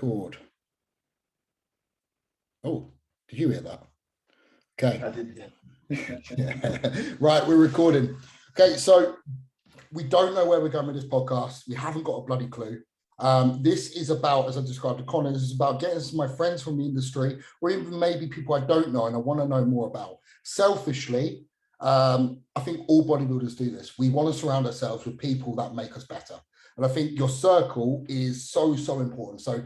Record. Oh, did you hear that? Okay. I did. Yeah. Right, we're recording. Okay, so we don't know where we're going with this podcast. We haven't got a bloody clue. This is about, as I described to Connor, this is about getting some of my friends from the industry, or even maybe people I don't know and I want to know more about. Selfishly, I think all bodybuilders do this. We want to surround ourselves with people that make us better. And I think your circle is so important. So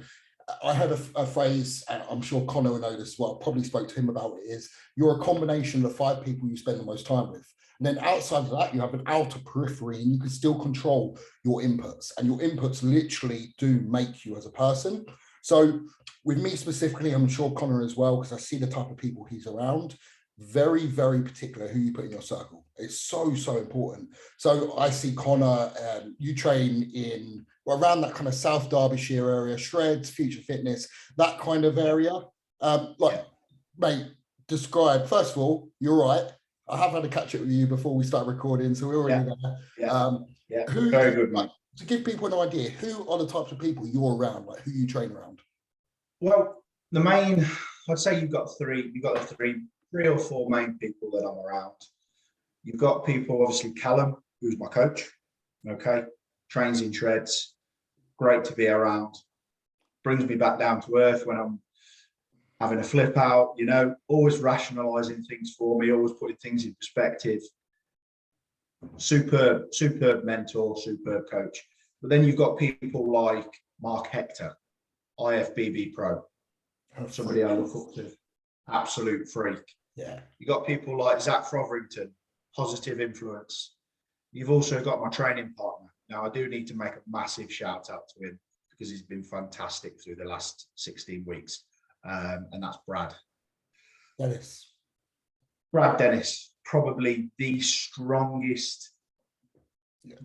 I heard a phrase, and I'm sure Connor will know this well, probably spoke to him about it, is you're a combination of the 5 people you spend the most time with. And then outside of that, you have an outer periphery and you can still control your inputs. And your inputs literally do make you as a person. So with me specifically, I'm sure Connor as well, because I see the type of people he's around, very particular who you put in your circle. It's so important. So I see Connor, you train in around that kind of South Derbyshire area, Shreds, Future Fitness, that kind of area. Mate, describe, first of all, you're right. I have had a catch up with you before we start recording, so we're already there. Very good, mate. To give people an idea, who are the types of people you're around, like who you train around? Well, the main, I'd say you've got three or four main people that I'm around. You've got people, obviously Callum, who's my coach, okay, trains in Shreds, great to be around, brings me back down to earth when I'm having a flip out, you know, always rationalizing things for me, always putting things in perspective. Superb mentor, superb coach. But then you've got people like Mark Hector, IFBB Pro, somebody I look up to, absolute freak. Yeah. You got people like Zach Frotherington, positive influence. You've also got my training partner. Now, I do need to make a massive shout out to him because he's been fantastic through the last 16 weeks. And that's Brad Dennis, probably the strongest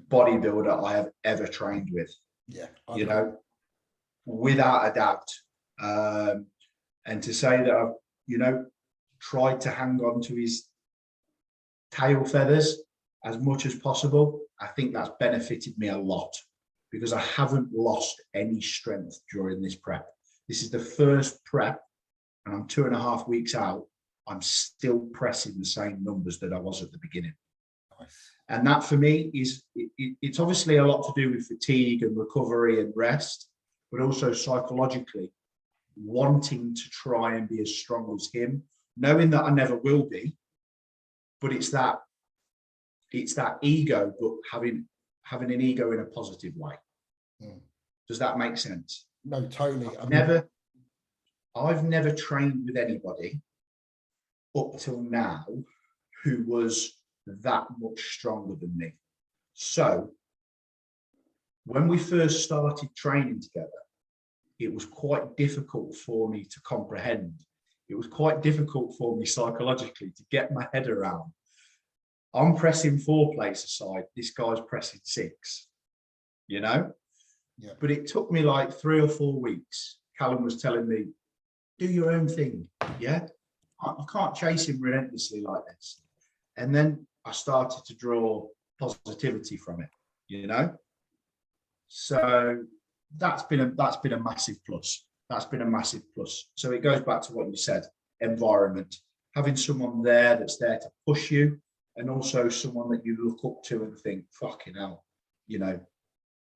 bodybuilder I have ever trained with. Yeah, you know, without a doubt. And to say that I've, you know, tried to hang on to his tail feathers as much as possible, I think that's benefited me a lot because I haven't lost any strength during this prep. This is the first prep and I'm 2.5 weeks out. I'm still pressing the same numbers that I was at the beginning. Nice. And that for me is, it's obviously a lot to do with fatigue and recovery and rest, but also psychologically wanting to try and be as strong as him, knowing that I never will be, but it's that ego, but having an ego in a positive way. Does that make sense? No, totally. I've never trained with anybody up till now who was that much stronger than me. So when we first started training together, it was quite difficult for me to comprehend. It was quite difficult for me psychologically to get my head around. I'm pressing 4 plates aside, this guy's pressing 6, you know? Yeah. But it took me like 3 or 4 weeks. Callum was telling me, do your own thing, yeah? You can't chase him relentlessly like this. And then I started to draw positivity from it, you know? So that's been a massive plus. That's been a massive plus. So it goes back to what you said, environment, having someone there that's there to push you, and also someone that you look up to and think, fucking hell, you know,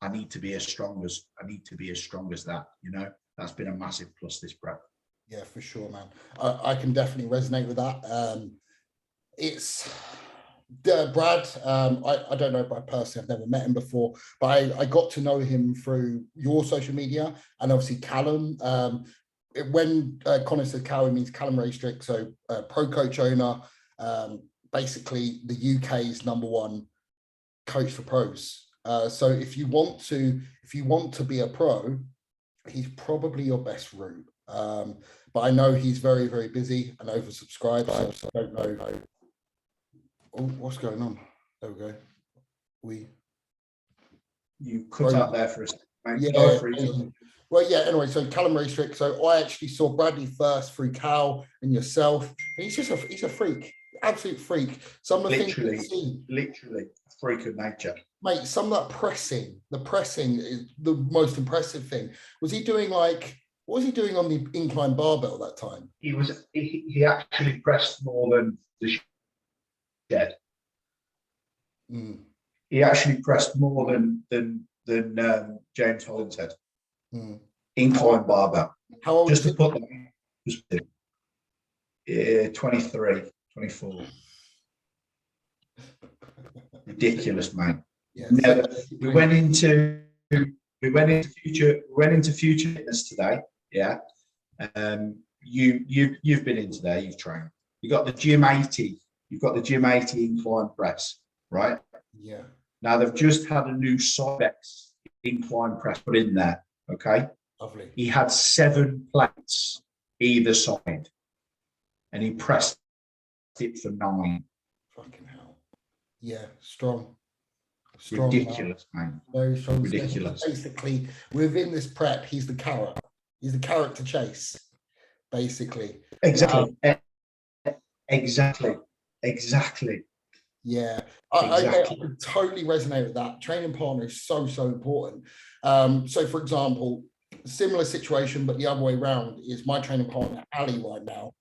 I need to be as strong as that, you know. That's been a massive plus this prep. Yeah, for sure, man. I can definitely resonate with that. It's Brad. I don't know Brad personally. I've never met him before, but I got to know him through your social media and obviously Callum. When Connor said Callum, means Callum Reassurance, so pro coach owner, basically the UK's #1 coach for pros. So if you want to be a pro, he's probably your best route. But I know he's very busy and oversubscribed. So I don't know. Oh, what's going on? There we go. You cut out there for a second, mate. Yeah. Well, yeah. Anyway, so Callum Reassurance. So I actually saw Bradley first through Cal and yourself. And he's a freak, absolute freak. Some of the literally a freak of nature. mate, some of that pressing, the pressing is the most impressive thing. Was he doing like, what was he doing on the incline barbell that time? He actually pressed more than the shed. Mm. He actually pressed more than James Hollinshead. Mm. Incline barbell. How old Just is to put that, 23, 24. Ridiculous, man. Yeah, Never. We went into future fitness today. Yeah. You've been in today. You've trained. You got the gym 80. You've got the gym 80 incline press, right? Yeah. Now they've just had a new Cybex incline press put in there. Okay. Lovely. He had 7 plates either side, and he pressed it for 9. Fucking hell. Yeah, strong. Ridiculous, man. Very strong. Ridiculous. Basically, within this prep, he's the carrot. He's the carrot to chase, basically. Exactly. Exactly. Yeah, Exactly. I totally resonate with that. Training partner is so important. So, for example, similar situation, but the other way around is my training partner, Ali, right now.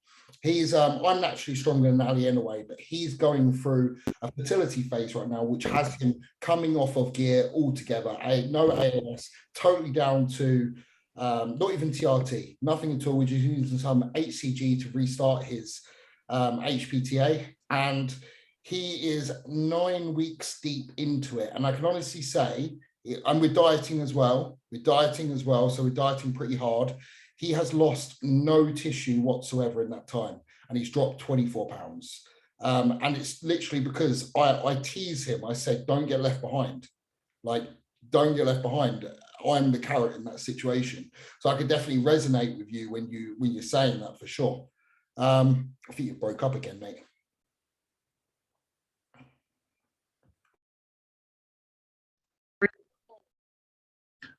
He's I'm naturally stronger than Ali anyway, but he's going through a fertility phase right now, which has him coming off of gear altogether. No ALS, totally down to not even TRT, nothing at all. We're just using some HCG to restart his HPTA, and he is 9 weeks deep into it. And I can honestly say, and we're dieting as well. So we're dieting pretty hard. He has lost no tissue whatsoever in that time, and he's dropped 24 pounds. And it's literally because I tease him. I said, don't get left behind. Like, don't get left behind. I'm the carrot in that situation. So I could definitely resonate with you when you're saying that, for sure. I think you broke up again, mate.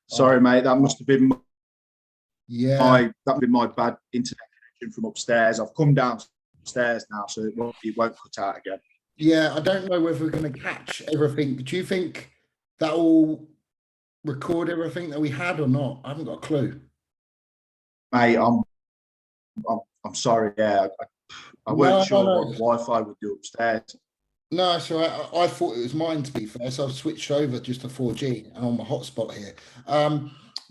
Sorry, mate. That must have been Yeah. my bad internet connection from upstairs. I've come downstairs now, so it won't cut out again. Yeah, I don't know whether we're going to catch everything. Do you think that will record everything that we had or not? I haven't got a clue. Mate, I'm sorry. Yeah, I weren't sure what Wi-Fi would do upstairs. No, so I thought it was mine, to be fair, so I've switched over just to 4G and on my hotspot here.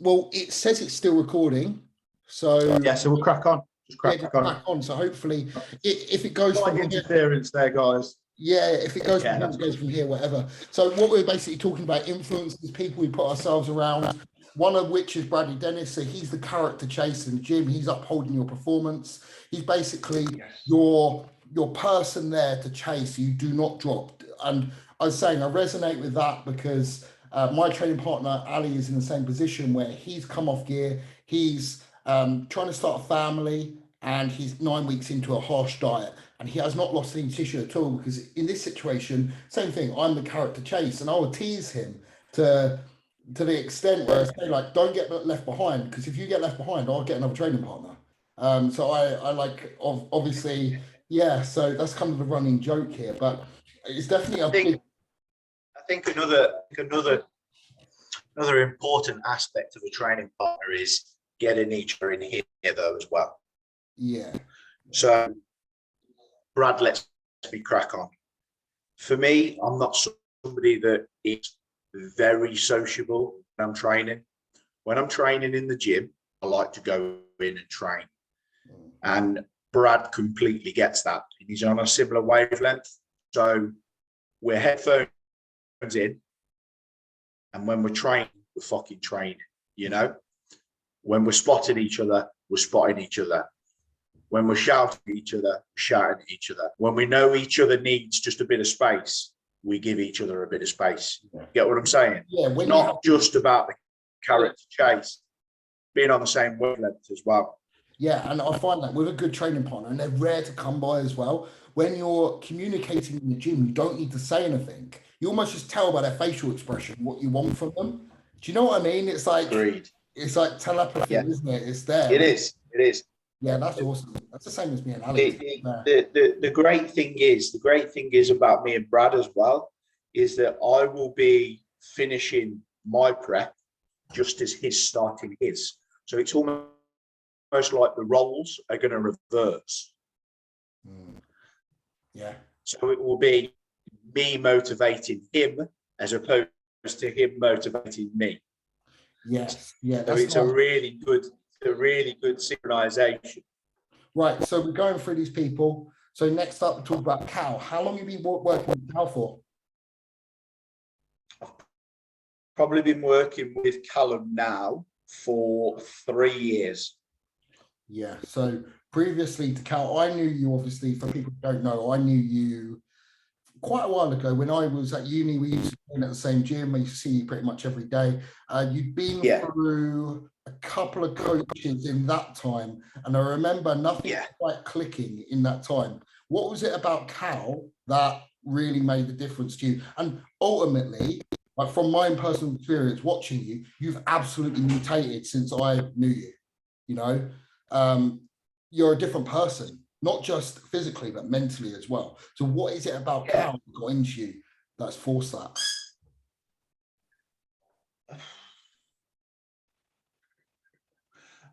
Well, it says it's still recording, so yeah, so we'll crack on. Just crack on. So hopefully, if it goes from interference there, guys. Yeah, if it goes from here, it goes from here, whatever. So what we're basically talking about, influences, people we put ourselves around, one of which is Bradley Dennis. So he's the character chase in the gym. He's upholding your performance. He's basically your person there to chase. You do not drop. And I was saying, I resonate with that because my training partner, Ali, is in the same position where he's come off gear. He's trying to start a family, and he's 9 weeks into a harsh diet. And he has not lost any tissue at all, because in this situation, same thing, I'm the carrot to chase, and I will tease him to the extent where I say, like, don't get left behind, because if you get left behind, I'll get another training partner. So I like, obviously, yeah, so that's kind of the running joke here, but it's definitely I think another important aspect of a training partner is getting each other in here though as well. Yeah. So Brad, let's be crack on. For me, I'm not somebody that is very sociable when I'm training. When I'm training in the gym, I like to go in and train. And Brad completely gets that. He's on a similar wavelength. So we're headphones in, and when we're training, we're fucking training, you know? When we're spotting each other, we're spotting each other. When we're shouting at each other, we're shouting at each other. When we know each other needs just a bit of space, we give each other a bit of space. Get what I'm saying? Yeah. It's not just about the carrot to chase, being on the same wavelength as well. Yeah, and I find that with a good training partner, and they're rare to come by as well, when you're communicating in the gym, you don't need to say anything. You almost just tell by their facial expression what you want from them. Do you know what I mean? It's like Agreed. It's like telepathy, isn't it? It's there. It is. Yeah, that's awesome. That's the same as me and Alex. The great thing is about me and Brad as well, is that I will be finishing my prep just as he's starting his. So it's almost like the roles are going to reverse. Yeah. So it will be me motivating him as opposed to him motivating me. Yes. Yeah. So it's a really good synchronization. Right. So we're going through these people. So next up, we talk about Cal. How long have you been working with Cal for? I've probably been working with Callum now for 3 years. Yeah. So previously to Cal, I knew you, obviously, for people who don't know, I knew you quite a while ago when I was at uni. We used to train at the same gym. I used to see you pretty much every day. You'd been through a couple of coaches in that time, and I remember nothing quite clicking in that time. What was it about Cal that really made the difference to you? And ultimately, like from my personal experience watching you, you've absolutely mutated since I knew you. You know, you're a different person, not just physically, but mentally as well. So what is it about Cal that got into you that's forced that?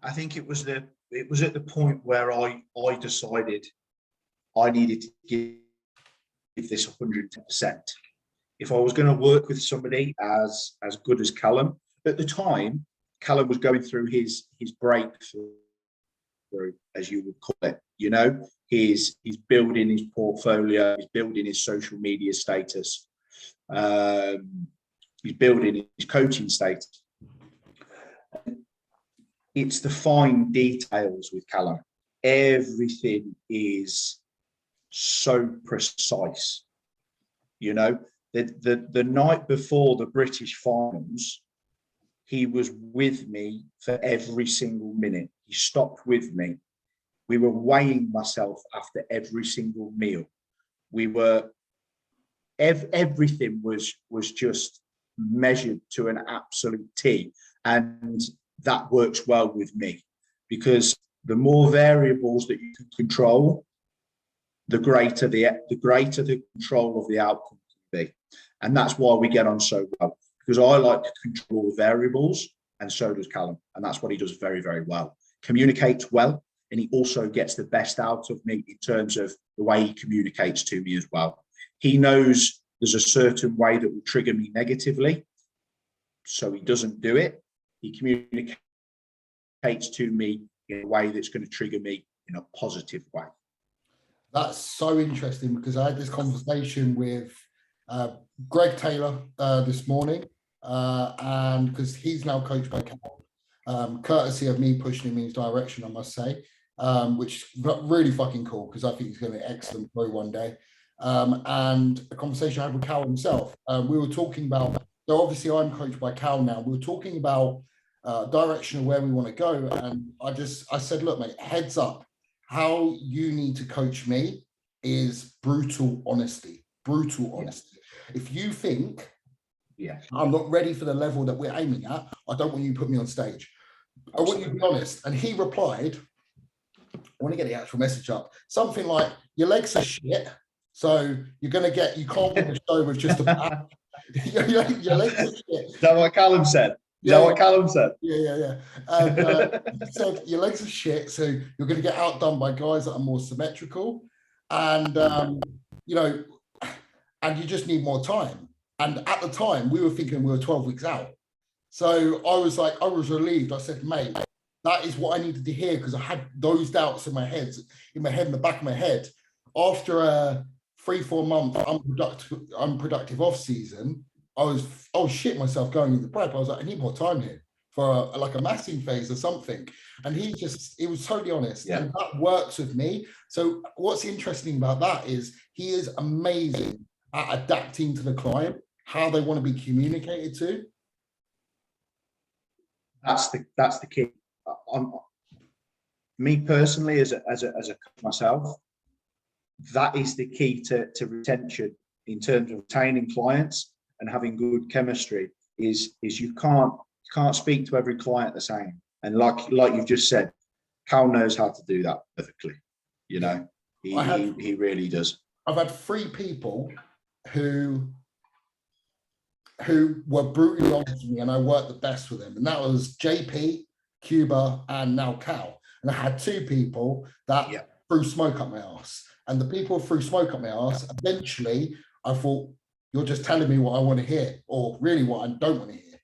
I think it was at the point where I decided I needed to give this 110%. If I was going to work with somebody as good as Callum, at the time, Callum was going through his breakthrough, as you would call it. You know, he's building his portfolio, he's building his social media status, he's building his coaching status. It's the fine details with Callum. Everything is so precise. You know, the night before the British finals, he was with me for every single minute. He stopped with me. We were weighing myself after every single meal. We were, everything was just measured to an absolute T. And that works well with me, because the more variables that you can control, the greater the control of the outcome can be. And that's why we get on so well, because I like to control the variables, and so does Callum. And that's what he does very, very well. Communicates well, and he also gets the best out of me in terms of the way he communicates to me as well. He knows there's a certain way that will trigger me negatively, so he doesn't do it. He communicates to me in a way that's going to trigger me in a positive way. That's so interesting, because I had this conversation with Greg Taylor this morning, and because he's now coached by Cal, courtesy of me pushing him in his direction, I must say, which is really fucking cool, because I think he's going to be excellent pro one day. And a conversation I had with Cal himself. We were talking about, so obviously I'm coached by Cal now. We were talking about direction of where we want to go. And I said, look, mate, heads up, how you need to coach me is brutal honesty. If you think I'm not ready for the level that we're aiming at, I don't want you to put me on stage. I want you to be honest. And he replied, I want to get the actual message up, something like, your legs are shit, so you can't win the show with just a back. your legs are shit. Is that what Callum said? Callum said? Yeah. And he said, your legs are shit, so you're going to get outdone by guys that are more symmetrical, and and you just need more time. And at the time, we were thinking we were 12 weeks out. So I was relieved. I said, mate, that is what I needed to hear, because I had those doubts in my head, in the back of my head. After a 3-4 month unproductive off season, I was shit myself going into prep. I was like, I need more time here for a massing phase or something. And he was totally honest. And that works with me. So what's interesting about that is he is amazing at adapting to the client, how they want to be communicated to. That's the key. Me personally, as a coach myself, that is the key to retention in terms of retaining clients and having good chemistry. Is you can't speak to every client the same. And like you've just said, Cal knows how to do that perfectly. You know, he really does. I've had 3 people who who were brutally honest with me, and I worked the best with them, and that was JP, Cuba, and now Cal. And I had two people that threw smoke up my ass, and the people who threw smoke up my ass, eventually I thought, you're just telling me what I want to hear, or really what I don't want to hear.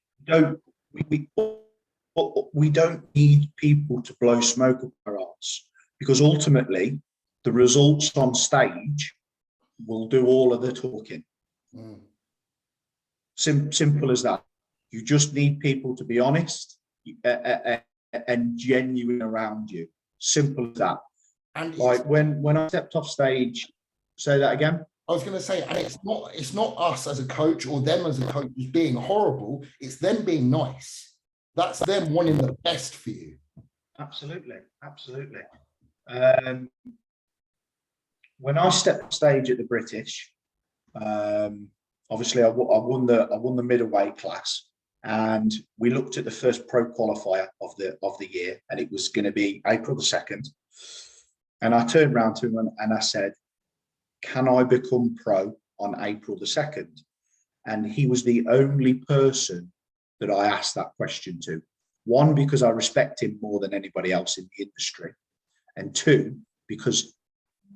We don't need people to blow smoke up our arse, because ultimately the results on stage will do all of the talking. Simple as that. You just need people to be honest and genuine around you. Simple as that. And like when I stepped off stage, say that again. I was going to say, and it's not us as a coach or them as a coach who's being horrible. It's them being nice. That's them wanting the best for you. Absolutely, absolutely. When I stepped off stage at the British, obviously I won the middleweight class, and we looked at the first pro qualifier of the year, and it was going to be April the 2nd. And I turned around to him and I said, can I become pro on April the 2nd? And he was the only person that I asked that question to. One, because I respect him more than anybody else in the industry. And two, because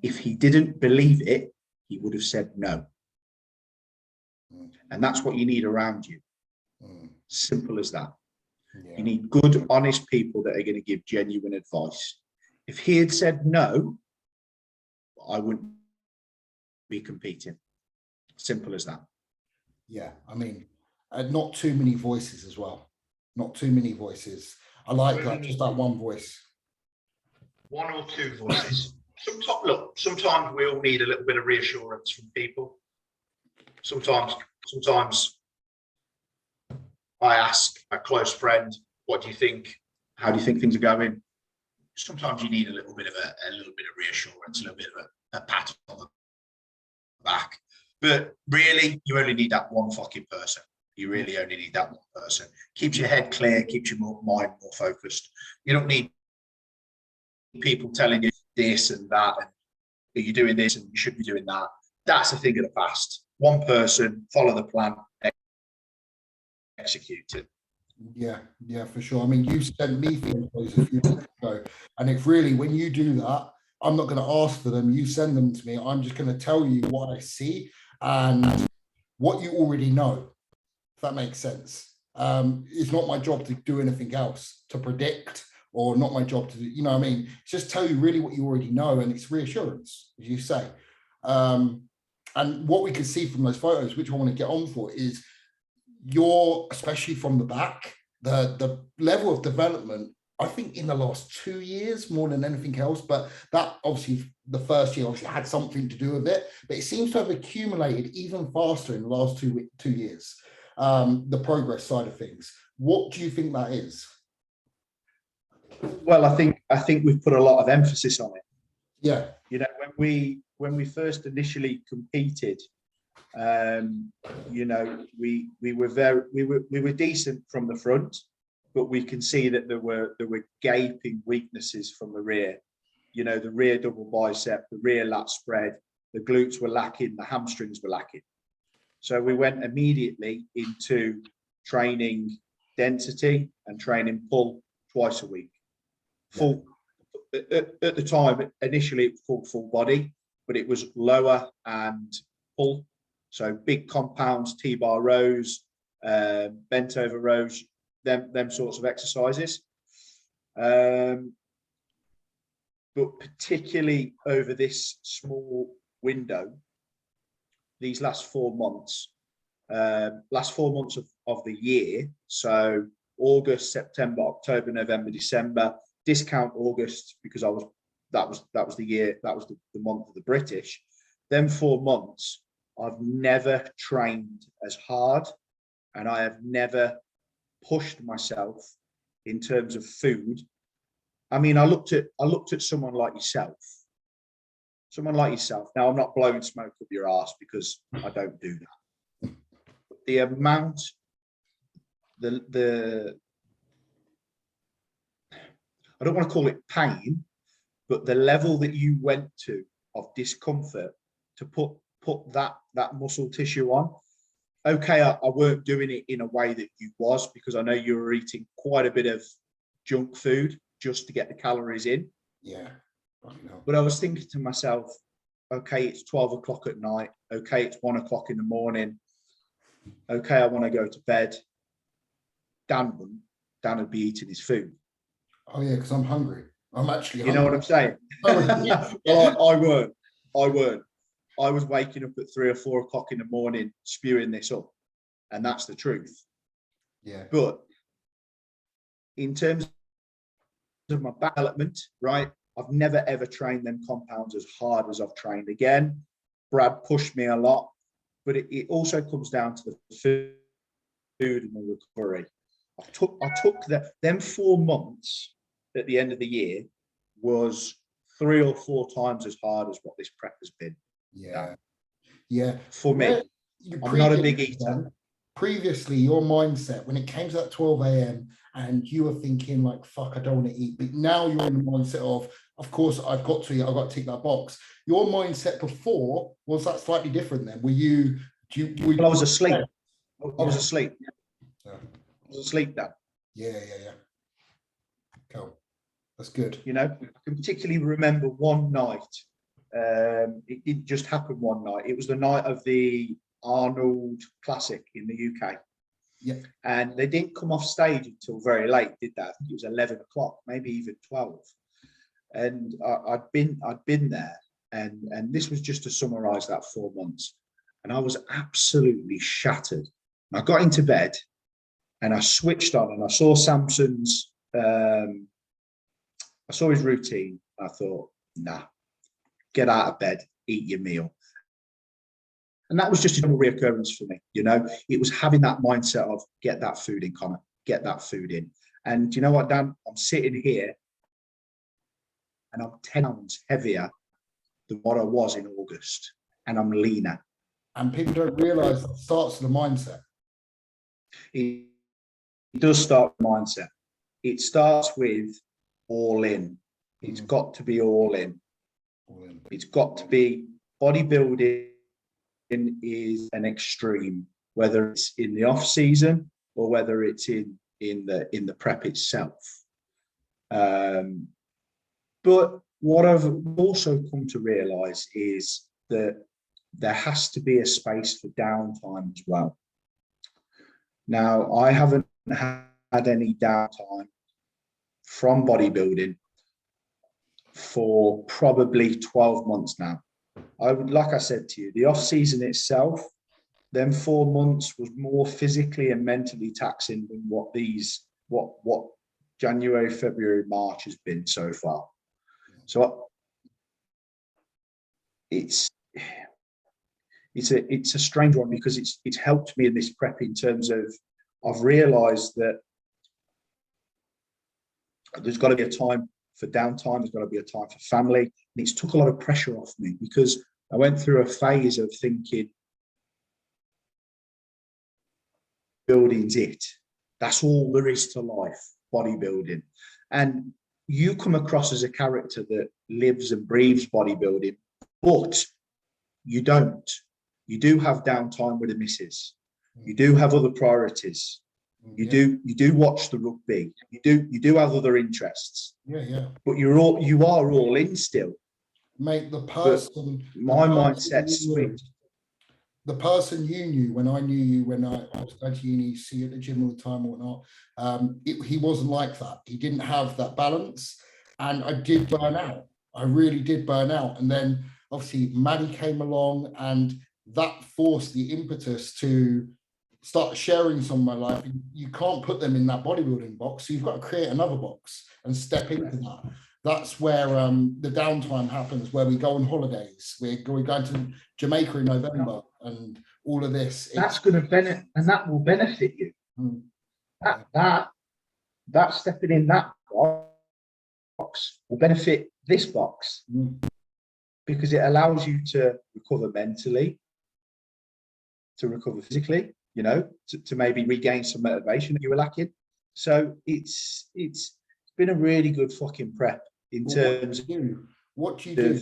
if he didn't believe it, he would have said no. And that's what you need around you. Simple as that. You need good, honest people that are going to give genuine advice. If he had said no, I wouldn't be competing. Simple as that. Yeah, I mean, not too many voices as well. Not too many voices. I like that, just that one voice. One or two voices. Sometimes we all need a little bit of reassurance from people. Sometimes I ask a close friend, what do you think? How do you think things are going? Sometimes you need a little bit of reassurance, a little bit of a pat on the back. But really, you only need that one fucking person. You really only need that one person. Keeps your head clear, keeps your mind more focused. You don't need people telling you this and that, and you're doing this and you should be doing that. That's a thing of the past. One person, follow the plan, execute it. Yeah, for sure. I mean, you sent me photos a few months ago, and if really, when you do that, I'm not going to ask for them. You send them to me. I'm just going to tell you what I see and what you already know, if that makes sense. It's not my job to do anything else, to predict, or not my job to do, you know what I mean? It's just tell you really what you already know, and it's reassurance, as you say. And what we can see from those photos, which I want to get on for, is you're, especially from the back, the level of development, I think in the last 2 years more than anything else, but that obviously the first year obviously had something to do with it, but it seems to have accumulated even faster in the last 2 years, the progress side of things. What do you think that is? Well, I think we've put a lot of emphasis on it. Yeah. You know, when we first initially competed, you know, we were decent from the front, but we can see that there were gaping weaknesses from the rear. You know, the rear double bicep, the rear lat spread, the glutes were lacking, the hamstrings were lacking. So we went immediately into training density and training pull twice a week. Full at the time, initially it was full body, but it was lower and pull. So big compounds, T-bar rows, bent over rows, them sorts of exercises. But particularly over this small window, these last 4 months of the year, so August, September, October, November, December, discount August because that was the month of the British. Then 4 months, I've never trained as hard, and I have never pushed myself in terms of food. I mean, I looked at someone like yourself. Now, I'm not blowing smoke up your ass because I don't do that. But the amount, I don't want to call it pain, but the level that you went to of discomfort to put that muscle tissue on, okay, I weren't doing it in a way that you was, because I know you were eating quite a bit of junk food just to get the calories in. Yeah. Fucking hell. But I was thinking to myself, okay, it's 12 o'clock at night. Okay, it's 1 o'clock in the morning. Okay, I want to go to bed. Dan would be eating his food. Oh yeah, because I'm hungry. I'm actually You know what I'm saying? hungry. Well, I weren't. I was waking up at 3 or 4 o'clock in the morning, spewing this up. And that's the truth. Yeah. But in terms of my development, right, I've never ever trained them compounds as hard as I've trained. Again, Brad pushed me a lot, but it also comes down to the food and the recovery. I took them 4 months at the end of the year was 3 or 4 times as hard as what this prep has been. Yeah. Yeah. For me, I'm not a big eater. Previously, your mindset when it came to that 12 a.m. and you were thinking like, fuck, I don't want to eat. But now you're in the mindset of course, I've got to eat, I've got to tick that box. Your mindset before, was that slightly different then? Well, I was asleep. I was asleep. Yeah. I was asleep then. Yeah. Cool. That's good. You know, I can particularly remember one night. It didn't just happen one night. It was the night of the Arnold Classic in the UK. Yeah. And they didn't come off stage until very late, did they? I think it was 11 o'clock, maybe even 12. And I'd been there, and this was just to summarize that 4 months. And I was absolutely shattered. I got into bed and I switched on and I saw Samson's, I saw his routine. I thought, nah, get out of bed, eat your meal. And that was just a normal reoccurrence for me. You know, it was having that mindset of get that food in, Connor, get that food in. And you know what, Dan, I'm sitting here and I'm 10 pounds heavier than what I was in August, and I'm leaner. And people don't realize it starts with the mindset. It does start with mindset. It starts with all in. It's got to be all in. It's got to be bodybuilding is an extreme, whether it's in the off season or whether it's in the prep itself. But what I've also come to realize is that there has to be a space for downtime as well. Now, I haven't had any downtime from bodybuilding for probably 12 months now. Like I said to you, the off season itself, then 4 months was more physically and mentally taxing than what January, February, March has been so far. So it's a strange one, because it's helped me in this prep in terms of I've realized that there's got to be a time for downtime, there's got to be a time for family, and it's took a lot of pressure off me, because I went through a phase of thinking building's it, that's all there is to life, bodybuilding. And you come across as a character that lives and breathes bodybuilding, but you don't. You do have downtime with the missus. You do have other priorities. You do watch the rugby. You do have other interests. Yeah. But you are all in still. Mate, the person. My mindset switched. The person you knew when I knew you, when I was going to uni, see you at the gym all the time or whatnot, he wasn't like that. He didn't have that balance, and I did burn out. I really did burn out. And then obviously Maddie came along, and that forced the impetus to start sharing some of my life. You can't put them in that bodybuilding box, so you've got to create another box and step into that. That's where the downtime happens, where we go on holidays. We're going to Jamaica in November and all of this. That's going to benefit, and that will benefit you. That stepping in that box will benefit this box, because it allows you to recover mentally, to recover physically, you know, to maybe regain some motivation that you were lacking. So it's been a really good fucking prep in terms of what do you do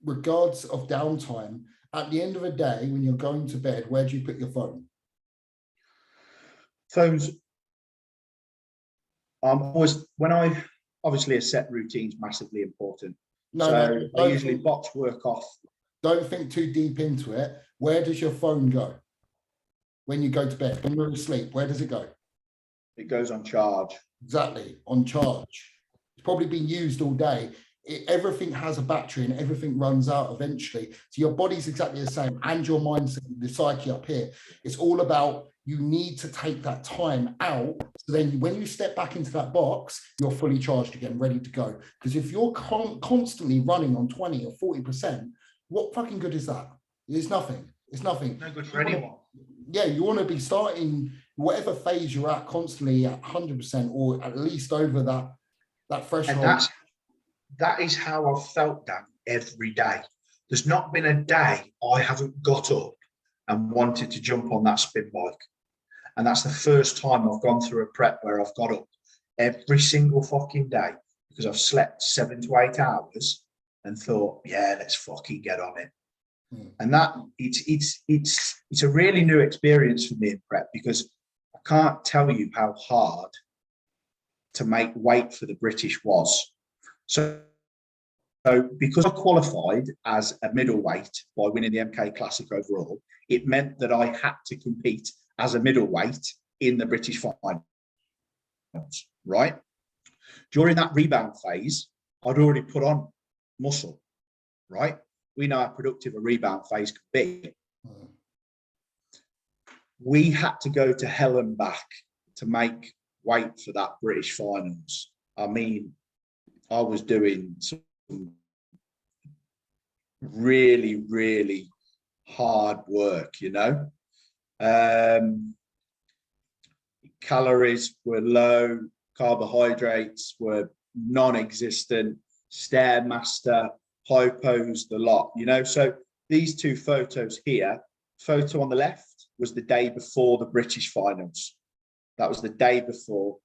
regards of downtime. At the end of the day, when you're going to bed, where do you put your phone? phones. Obviously a set routine's massively important. So I usually box work off. Don't think too deep into it. Where does your phone go when you go to bed? When you're asleep, where does it go? It goes on charge. Exactly, on charge. It's probably been used all day. Everything has a battery and everything runs out eventually. So your body's exactly the same, and your mindset, the psyche up here. It's all about, you need to take that time out. So then when you step back into that box, you're fully charged again, ready to go. Because if you're constantly running on 20 or 40%, what fucking good is that? It's nothing. It's nothing. No good for anyone. Yeah, you want to be starting whatever phase you're at constantly at 100% or at least over that threshold. And that is how I've felt, Dan, every day. There's not been a day I haven't got up and wanted to jump on that spin bike. And that's the first time I've gone through a prep where I've got up every single fucking day because I've slept 7 to 8 hours and thought, yeah, let's fucking get on it. And that it's a really new experience for me in prep, because I can't tell you how hard to make weight for the British was. So because I qualified as a middleweight by winning the MK Classic overall, it meant that I had to compete as a middleweight in the British finals, right? During that rebound phase, I'd already put on muscle, right? We know how productive a rebound phase can be. We had to go to hell and back to make weight for that British finals. I mean, I was doing some really, really hard work, you know. Calories were low, carbohydrates were non-existent, Stairmaster, hypos, the lot, you know. So these two photos here, photo on the left was the day before the British finals. That was the day before.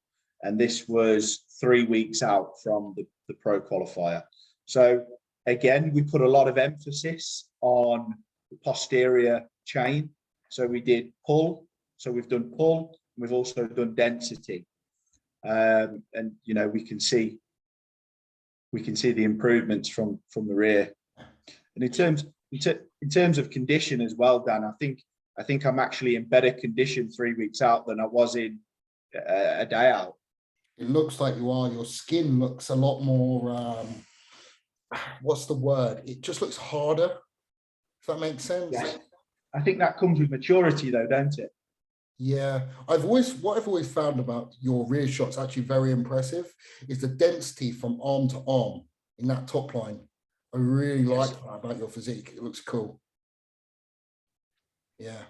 And this was 3 weeks out from the pro qualifier. So again, we put a lot of emphasis on the posterior chain. So we did pull. So we've done pull. We've also done density. And, you know, we can see the improvements from the rear. And in terms of condition as well, Dan, I think I'm actually in better condition 3 weeks out than I was in a day out. It looks like you are. Your skin looks a lot more, what's the word? It just looks harder, if that makes sense. Yeah. I think that comes with maturity though, don't it? Yeah, what I've always found about your rear shots actually very impressive is the density from arm to arm in that top line. I really like that about your physique. It looks cool. Yeah,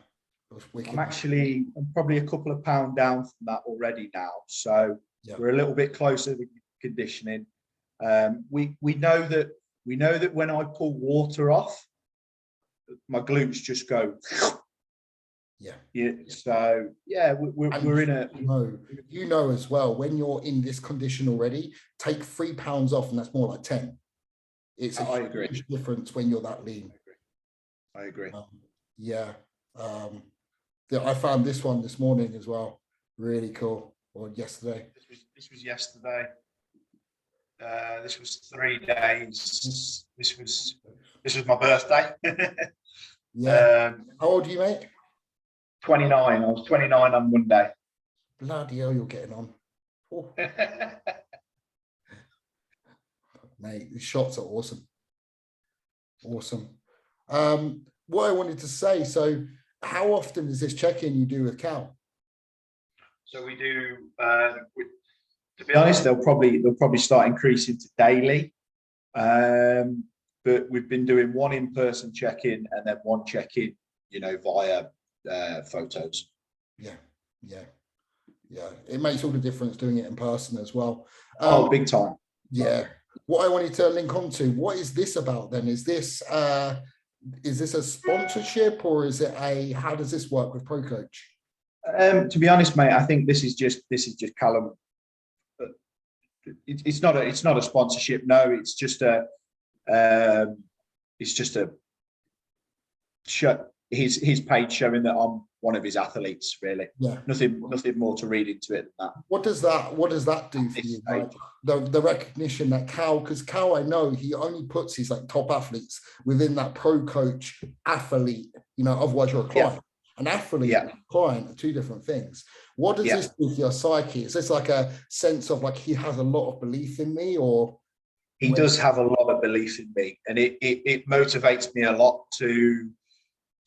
it was wicked. I'm probably a couple of pounds down from that already now, so yeah, we're a little bit closer with conditioning. We know that when I pull water off, my glutes just go. Yeah. So yeah, we're in a. You know as well, when you're in this condition already, take 3 pounds off, and that's more like 10. It's a huge difference when you're that lean. I agree. Yeah. I found this one this morning as well. Really cool. Or yesterday. This was yesterday. This was 3 days. This was my birthday. Yeah. How old are you, mate? 29. I was 29 on Monday. Bloody hell, you're getting on. Oh. Mate, the shots are awesome. Awesome. What I wanted to say, so how often is this check-in you do with Cal? So we do, to be honest, they'll probably start increasing to daily. But we've been doing one in-person check-in and then one check-in, you know, via photos. Yeah. It makes all the difference doing it in person as well. Big time. Yeah. What I wanted to link on to, what is this about then? Is this a sponsorship, or is it how does this work with Pro Coach? To be honest, mate, I think this is just Callum. It's not a sponsorship. No, it's just a his page showing that I'm one of his athletes, really. Yeah. Nothing more to read into it than that. What does that do for you? Like the recognition that because Cal, I know he only puts his like top athletes within that pro coach athlete, otherwise you're a client. An athlete and a client are two different things. What does this do for your psyche? Is this like a sense of like he has a lot of belief in me, or he does have a lot of belief in me, and it motivates me a lot to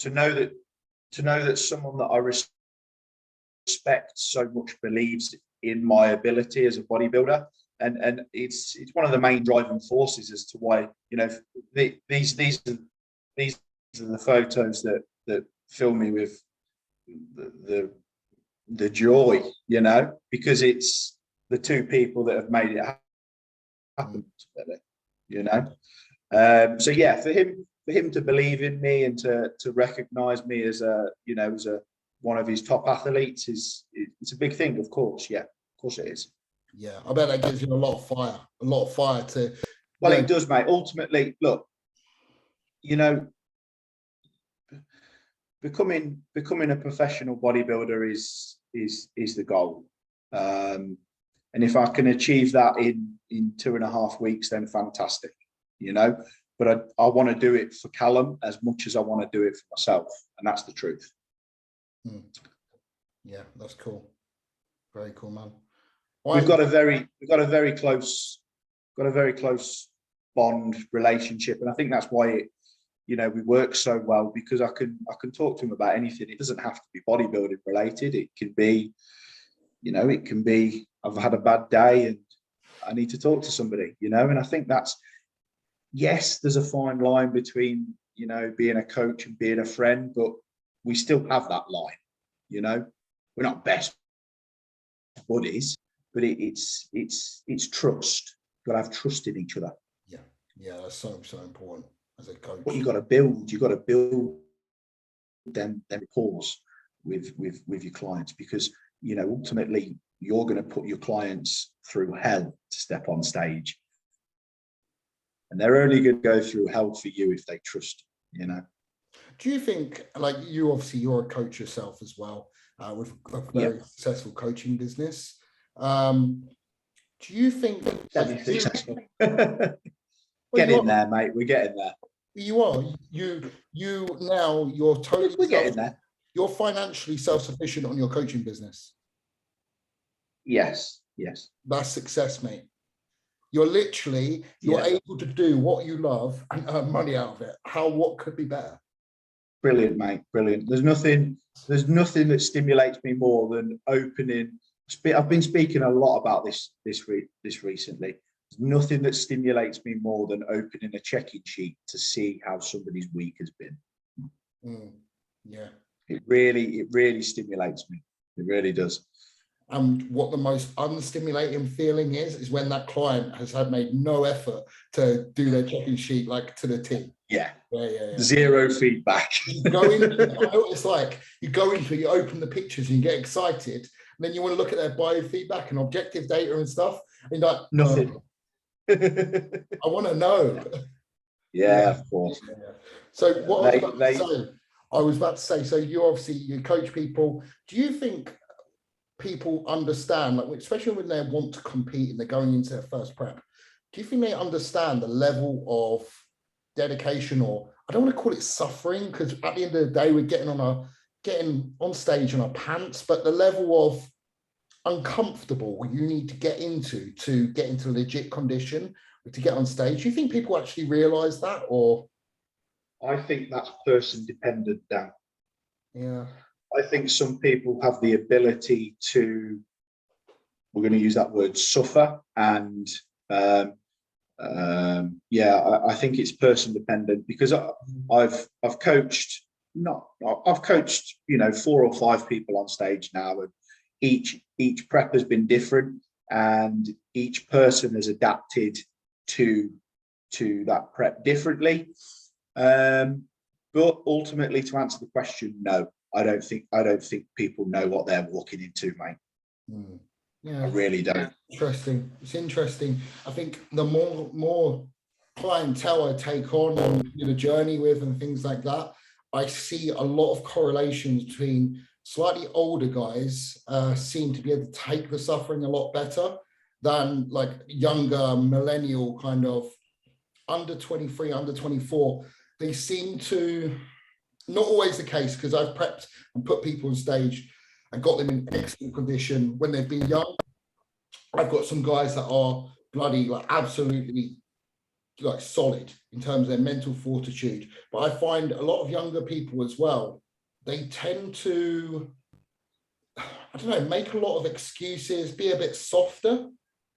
know that someone that I respect so much believes in my ability as a bodybuilder, and it's one of the main driving forces as to why these are the photos that fill me with the joy, because it's the two people that have made it happen, so yeah, for him to believe in me and to recognize me as one of his top athletes it's a big thing, of course. Yeah, of course it is. Yeah, I bet that gives you a lot of fire to. Well, it does, mate. Ultimately, look, becoming a professional bodybuilder is the goal, and if I can achieve that in 2.5 weeks, then fantastic, but I want to do it for Callum as much as I want to do it for myself, and that's the truth. Yeah, that's cool. Very cool, man. We've got a very close bond relationship, and I think that's why we work so well, because I can talk to him about anything. It doesn't have to be bodybuilding related. It can be, I've had a bad day and I need to talk to somebody, and I think that's, yes, there's a fine line between, being a coach and being a friend, but we still have that line, we're not best buddies, but it's trust. You've got to have trust in each other. Yeah, that's so important as a coach. What you got to build them rapport with your clients, because ultimately you're going to put your clients through hell to step on stage, and they're only going to go through hell for you if they trust you. Do you think, like, you're a coach yourself as well, with a very successful coaching business? Do you think successful? Get in there, mate. We're getting there. You are. You're totally. We're getting there. You're financially self-sufficient on your coaching business. Yes. That's success, mate. You're able to do what you love and earn money out of it. What could be better? Brilliant, mate. Brilliant. There's nothing that stimulates me more than opening. I've been speaking a lot about this recently. There's nothing that stimulates me more than opening a check-in sheet to see how somebody's week has been. Yeah. It really stimulates me. It really does. And what the most unstimulating feeling is when that client has made no effort to do their check-in sheet like to the T. Yeah. Yeah. Zero feedback. You go into it, I know what it's like. You go into it, you open the pictures and you get excited. And then you want to look at their biofeedback and objective data and stuff. And you're like, nothing. I want to know. Yeah, of course. Yeah. So what I was about to say, so you coach people. Do you think people understand, like, especially when they want to compete and they're going into their first prep, do you think they understand the level of dedication, or I don't want to call it suffering, because at the end of the day we're getting on stage on our pants, but the level of uncomfortable you need to get into legit condition to get on stage? Do you think people actually realize that, or? I think that's person dependent, Dan. Yeah. I think some people have the ability to, we're going to use that word, suffer, and I think it's person dependent, because I've coached 4 or 5 people on stage now, and each prep has been different, and each person has adapted to that prep differently. But ultimately, to answer the question, no, I don't think people know what they're walking into, mate. Yeah, I really don't. Interesting. It's interesting. I think the more clientele I take on the journey with and things like that, I see a lot of correlations between slightly older guys seem to be able to take the suffering a lot better than like younger millennial kind of under 23, under 24. They seem to, not always the case, because I've prepped and put people on stage and got them in excellent condition when they've been young. I've got some guys that are bloody, like absolutely like solid in terms of their mental fortitude. But I find a lot of younger people as well, they tend to, I don't know, make a lot of excuses, be a bit softer.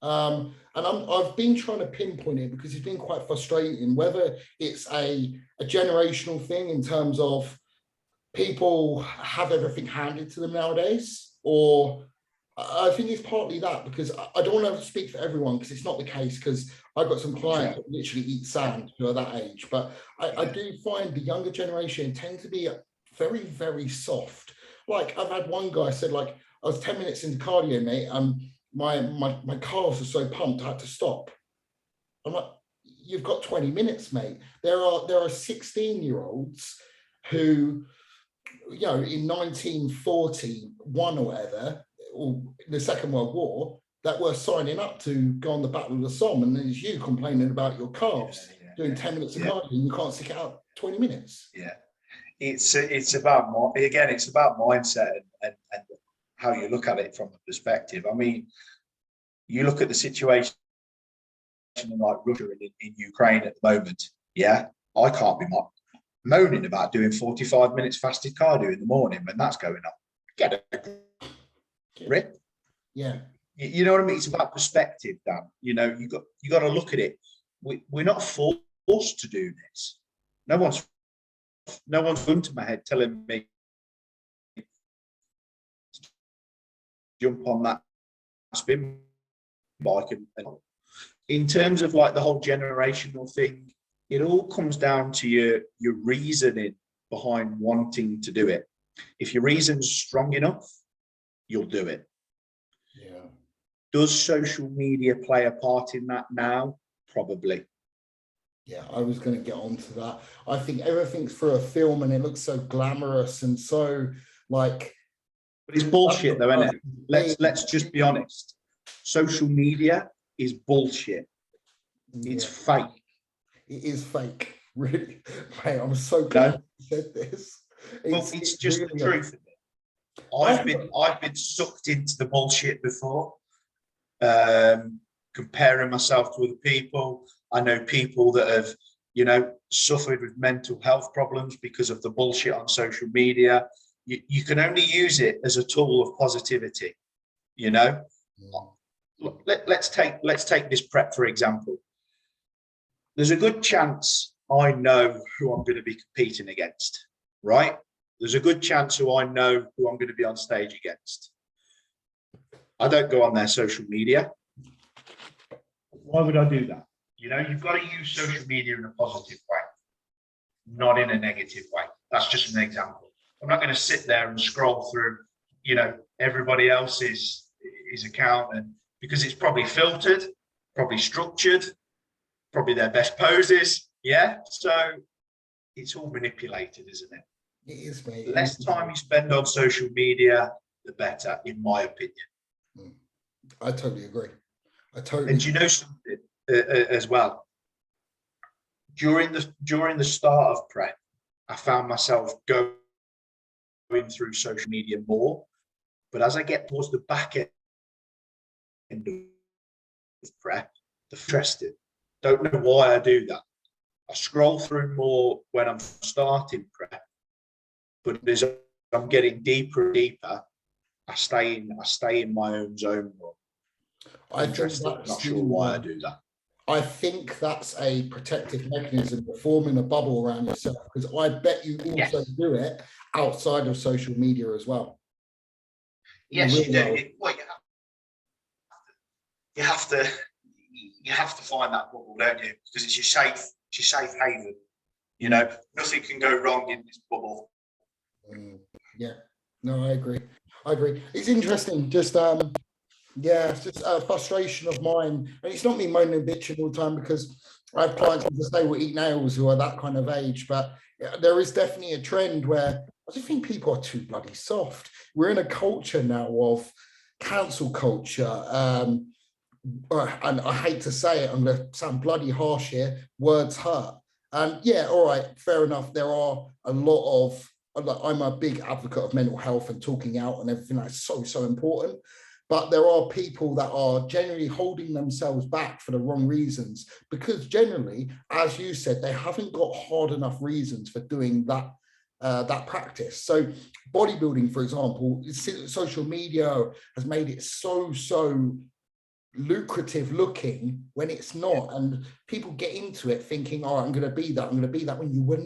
And I've been trying to pinpoint it because it's been quite frustrating, whether it's a generational thing in terms of people have everything handed to them nowadays, or I think it's partly that, because I don't want to speak for everyone because it's not the case, because I've got some clients that literally eat sand who are that age, but I do find the younger generation tend to be very, very soft. Like I've had one guy said, like, I was 10 minutes into cardio, mate, my calves are so pumped I had to stop. I'm like, you've got 20 minutes, mate. There are 16-year-olds who, you know, in 1941 or whatever, or the Second World War, that were signing up to go on the Battle of the Somme, and there's you complaining about your calves doing 10 minutes of cardio and you can't stick it out 20 minutes. Yeah, it's about, again, it's about mindset and how you look at it from a perspective. I mean, you look at the situation in like Russia and in Ukraine at the moment. Yeah, I can't be moaning about doing 45 minutes fasted cardio in the morning when that's going on. Get a grip. Yeah. You know what I mean? It's about perspective, Dan. You know, you got to look at it. We're not forced to do this. No one's going to my head telling me jump on that spin bike. And in terms of like the whole generational thing, it all comes down to your reasoning behind wanting to do it. If your reason's strong enough, you'll do it. Yeah. Does social media play a part in that now? Probably. Yeah, I was going to get onto that. I think everything's for a film and it looks so glamorous and so like. But it's bullshit though, isn't it? Let's just be honest. Social media is bullshit. It's fake. It is fake, really. Mate, I'm so glad you said this. It's just really the truth. I've been sucked into the bullshit before, comparing myself to other people. I know people that have, you know, suffered with mental health problems because of the bullshit on social media. You can only use it as a tool of positivity, you know. Look, let's take this prep for example. There's a good chance I know who I'm going to be competing against, right? There's a good chance who I know who I'm going to be on stage against. I don't go on their social media. Why would I do that? You know, you've got to use social media in a positive way, not in a negative way. That's just an example. I'm not going to sit there and scroll through, you know, everybody else's account, and because it's probably filtered, probably structured, probably their best poses. Yeah. So it's all manipulated, isn't it? It is, mate. The less time you spend on social media, the better, in my opinion. I totally agree. And you know something as well? During the start of prep, I found myself going through social media more. But as I get towards the back end of prep, the interested. Don't know why I do that. I scroll through more when I'm starting prep, but as I'm getting deeper and deeper, I stay in my own zone more. I think that's not sure why I do that. I think that's a protective mechanism for forming a bubble around yourself, because I bet you also do it outside of social media as well. Yes, you do. Well, you have to find that bubble, don't you? Because it's your safe haven. You know, nothing can go wrong in this bubble. Yeah, no, I agree. It's interesting. Just Yeah, it's just a frustration of mine. And it's not me moaning and bitching all the time, because I have clients who just, they will eat nails who are that kind of age. But there is definitely a trend where I just think people are too bloody soft. We're in a culture now of cancel culture. And I hate to say it, I'm going to sound bloody harsh here, words hurt. And yeah, all right, fair enough. There are a lot of, I'm a big advocate of mental health and talking out and everything. That's so important. But there are people that are generally holding themselves back for the wrong reasons, because generally, as you said, they haven't got hard enough reasons for doing that that practice. So bodybuilding, for example, social media has made it so lucrative looking when it's not, and people get into it thinking, oh, I'm going to be that, when you were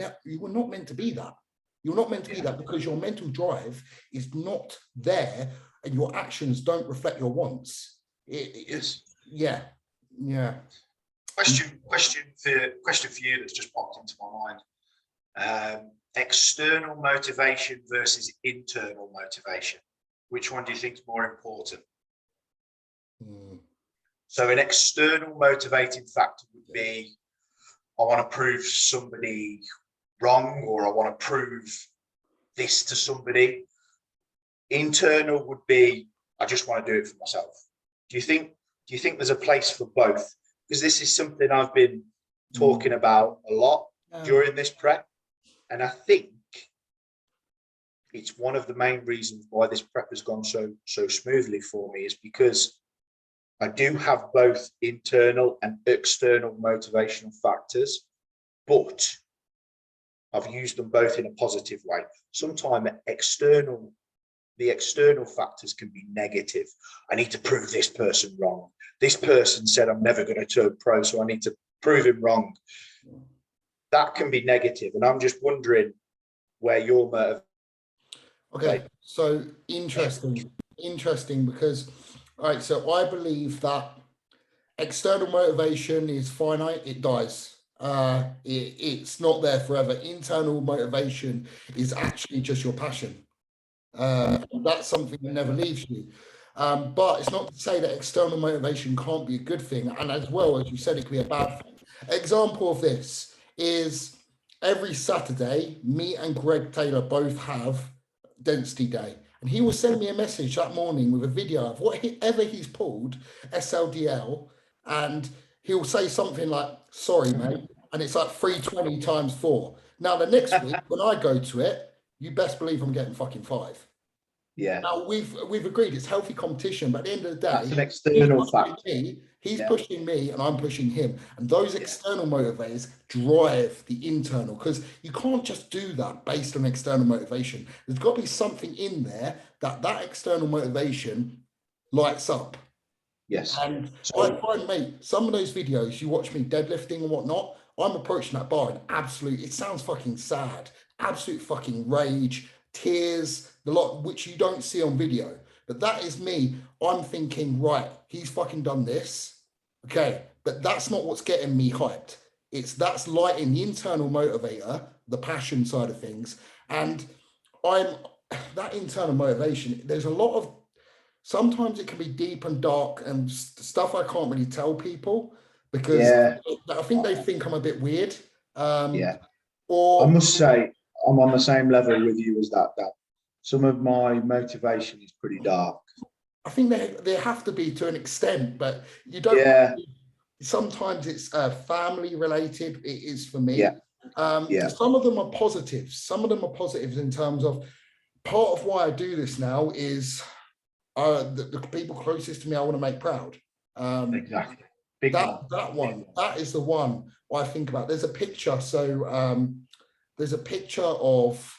not meant to be that. You're not meant to be that, because your mental drive is not there and your actions don't reflect your wants. It's yeah. Question for you that's just popped into my mind. External motivation versus internal motivation. Which one do you think is more important? So an external motivating factor would be, I want to prove somebody wrong, or I want to prove this to somebody. Internal would be, I just want to do it for myself. Do you think there's a place for both? Because this is something I've been talking about a lot during this prep. And I think it's one of the main reasons why this prep has gone so smoothly for me, is because I do have both internal and external motivational factors, but I've used them both in a positive way. Sometimes the external factors can be negative. I need to prove this person wrong. This person said I'm never going to turn pro, so I need to prove him wrong. That can be negative. And I'm just wondering where your motive. Okay, so interesting, because, all right, so I believe that external motivation is finite, it dies. It's not there forever. Internal motivation is actually just your passion. That's something that never leaves you. But it's not to say that external motivation can't be a good thing. And as well, as you said, it could be a bad thing. Example of this is every Saturday, me and Greg Taylor both have density day. And he will send me a message that morning with a video of whatever he's pulled, SLDL, and he'll say something like, sorry, mate. And it's like 320 times 4. Now, the next week, when I go to it, you best believe I'm getting fucking 5. Yeah. Now, we've agreed it's healthy competition, but at the end of the day, that's an external factor. He's pushing me and I'm pushing him. And those external motivators drive the internal, because you can't just do that based on external motivation. There's got to be something in there that external motivation lights up. Yes. And I find, mate, some of those videos you watch me deadlifting and whatnot, I'm approaching that bar and it sounds fucking sad, absolute fucking rage, tears, the lot which you don't see on video. But that is me. I'm thinking, right, he's fucking done this. Okay, but that's not what's getting me hyped. That's lighting the internal motivator, the passion side of things. And that internal motivation, there's a lot of, sometimes it can be deep and dark and stuff I can't really tell people, because I think they think I'm a bit weird. Or I must say, I'm on the same level with you as that. Some of my motivation is pretty dark. I think they have to be to an extent, but you don't. Sometimes it's family related. It is for me. Some of them are positives. Some of them are positives in terms of, part of why I do this now is the people closest to me I want to make proud. Exactly. That is the one I think about. There's a picture. So there's a picture of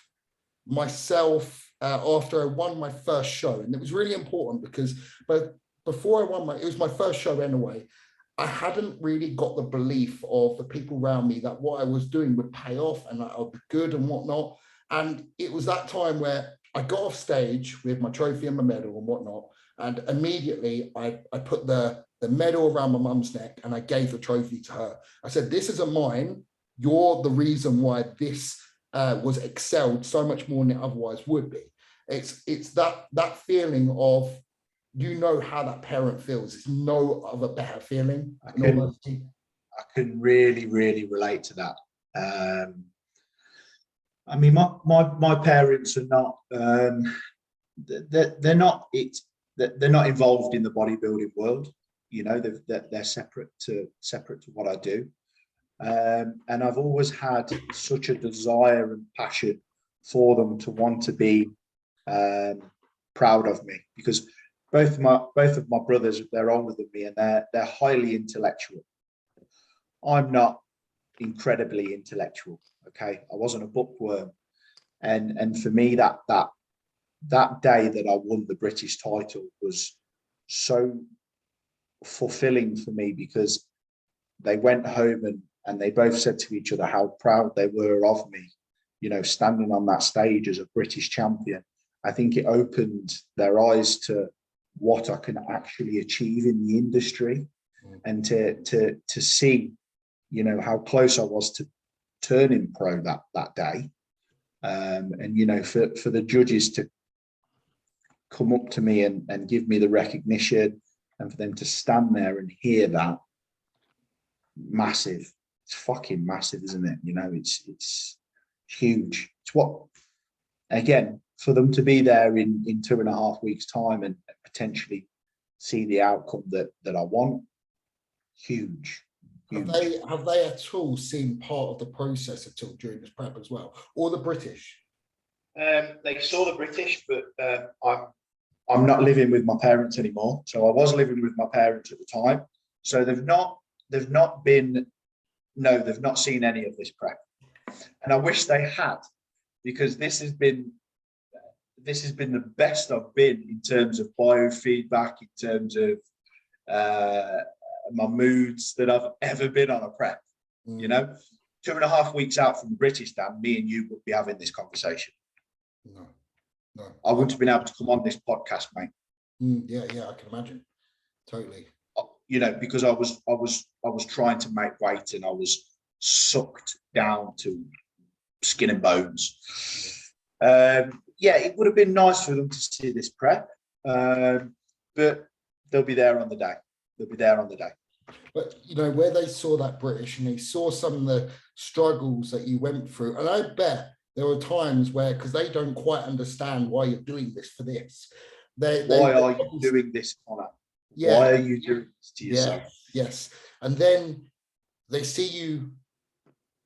myself after I won my first show, and it was really important because, but before I won it was my first show anyway. I hadn't really got the belief of the people around me that what I was doing would pay off and that I'd be good and whatnot. And it was that time where I got off stage with my trophy and my medal and whatnot, and immediately I put the medal around my mum's neck and I gave the trophy to her. I said, "This isn't mine. You're the reason why this was excelled so much more than it otherwise would be." It's that feeling of you know how that parent feels. There's no other better feeling. I can really, really relate to that. I mean, my parents are not. They're not involved in the bodybuilding world. You know, they're separate to what I do. And I've always had such a desire and passion for them to want to be proud of me, because both of my brothers, they're older than me, and they're highly intellectual. I'm not incredibly intellectual. Okay, I wasn't a bookworm, and for me that day that I won the British title was so fulfilling for me, because they went home and they both said to each other how proud they were of me, you know, standing on that stage as a British champion. I think it opened their eyes to what I can actually achieve in the industry, and to see, you know, how close I was to turning pro that day. And, you know, for the judges to come up to me and give me the recognition, and for them to stand there and hear that, massive. It's fucking massive, isn't it? You know, it's huge. It's what, again, for them to be there in 2.5 weeks' time and potentially see the outcome that I want, huge. Have they at all seen part of the process at all during this prep as well, or the British? They saw the British, but I'm not living with my parents anymore. So I was living with my parents at the time. So they've not seen any of this prep. And I wish they had, because this has been the best I've been in terms of biofeedback, in terms of my moods that I've ever been on a prep. You know, 2.5 weeks out from the British, Dan, me and you would be having this conversation. No. I wouldn't have been able to come on this podcast, mate. Yeah, I can imagine. Totally. You know, because I was trying to make weight, and I was sucked down to skin and bones. Yeah, it would have been nice for them to see this prep, but they'll be there on the day. But, you know, where they saw that British and they saw some of the struggles that you went through, and I bet there were times where, because they don't quite understand why you're doing this for this. Why are you doing this, Connor? Yeah. Why are you doing this to yourself? Yes. And then they see you,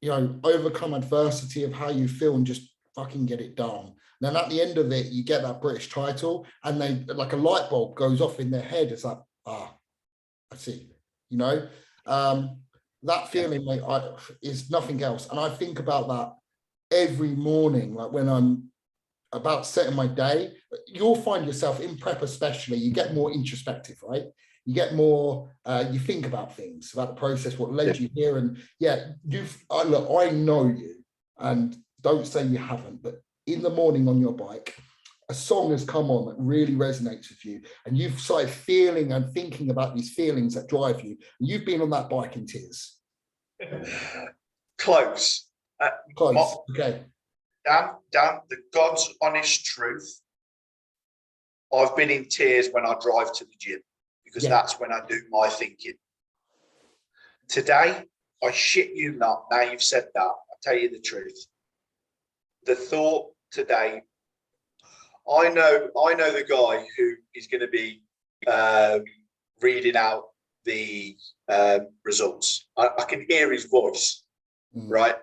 you know, overcome adversity of how you feel and just fucking get it done. Then at the end of it, you get that British title, and they, like, a light bulb goes off in their head. It's like, I see, you know, that feeling, mate, is nothing else. And I think about that every morning, like when I'm about setting my day. You'll find yourself in prep, especially, you get more introspective, right? You get more, you think about things, about the process, what led you here. And look, I know you, and don't say you haven't, but in the morning on your bike, a song has come on that really resonates with you, and you've started feeling and thinking about these feelings that drive you, and you've been on that bike in tears. Close. Okay. Dan, the God's honest truth, I've been in tears when I drive to the gym, because that's when I do my thinking. Today, I shit you not, now you've said that, I'll tell you the truth. The thought today, I know the guy who is going to be reading out the results. I can hear his voice, right?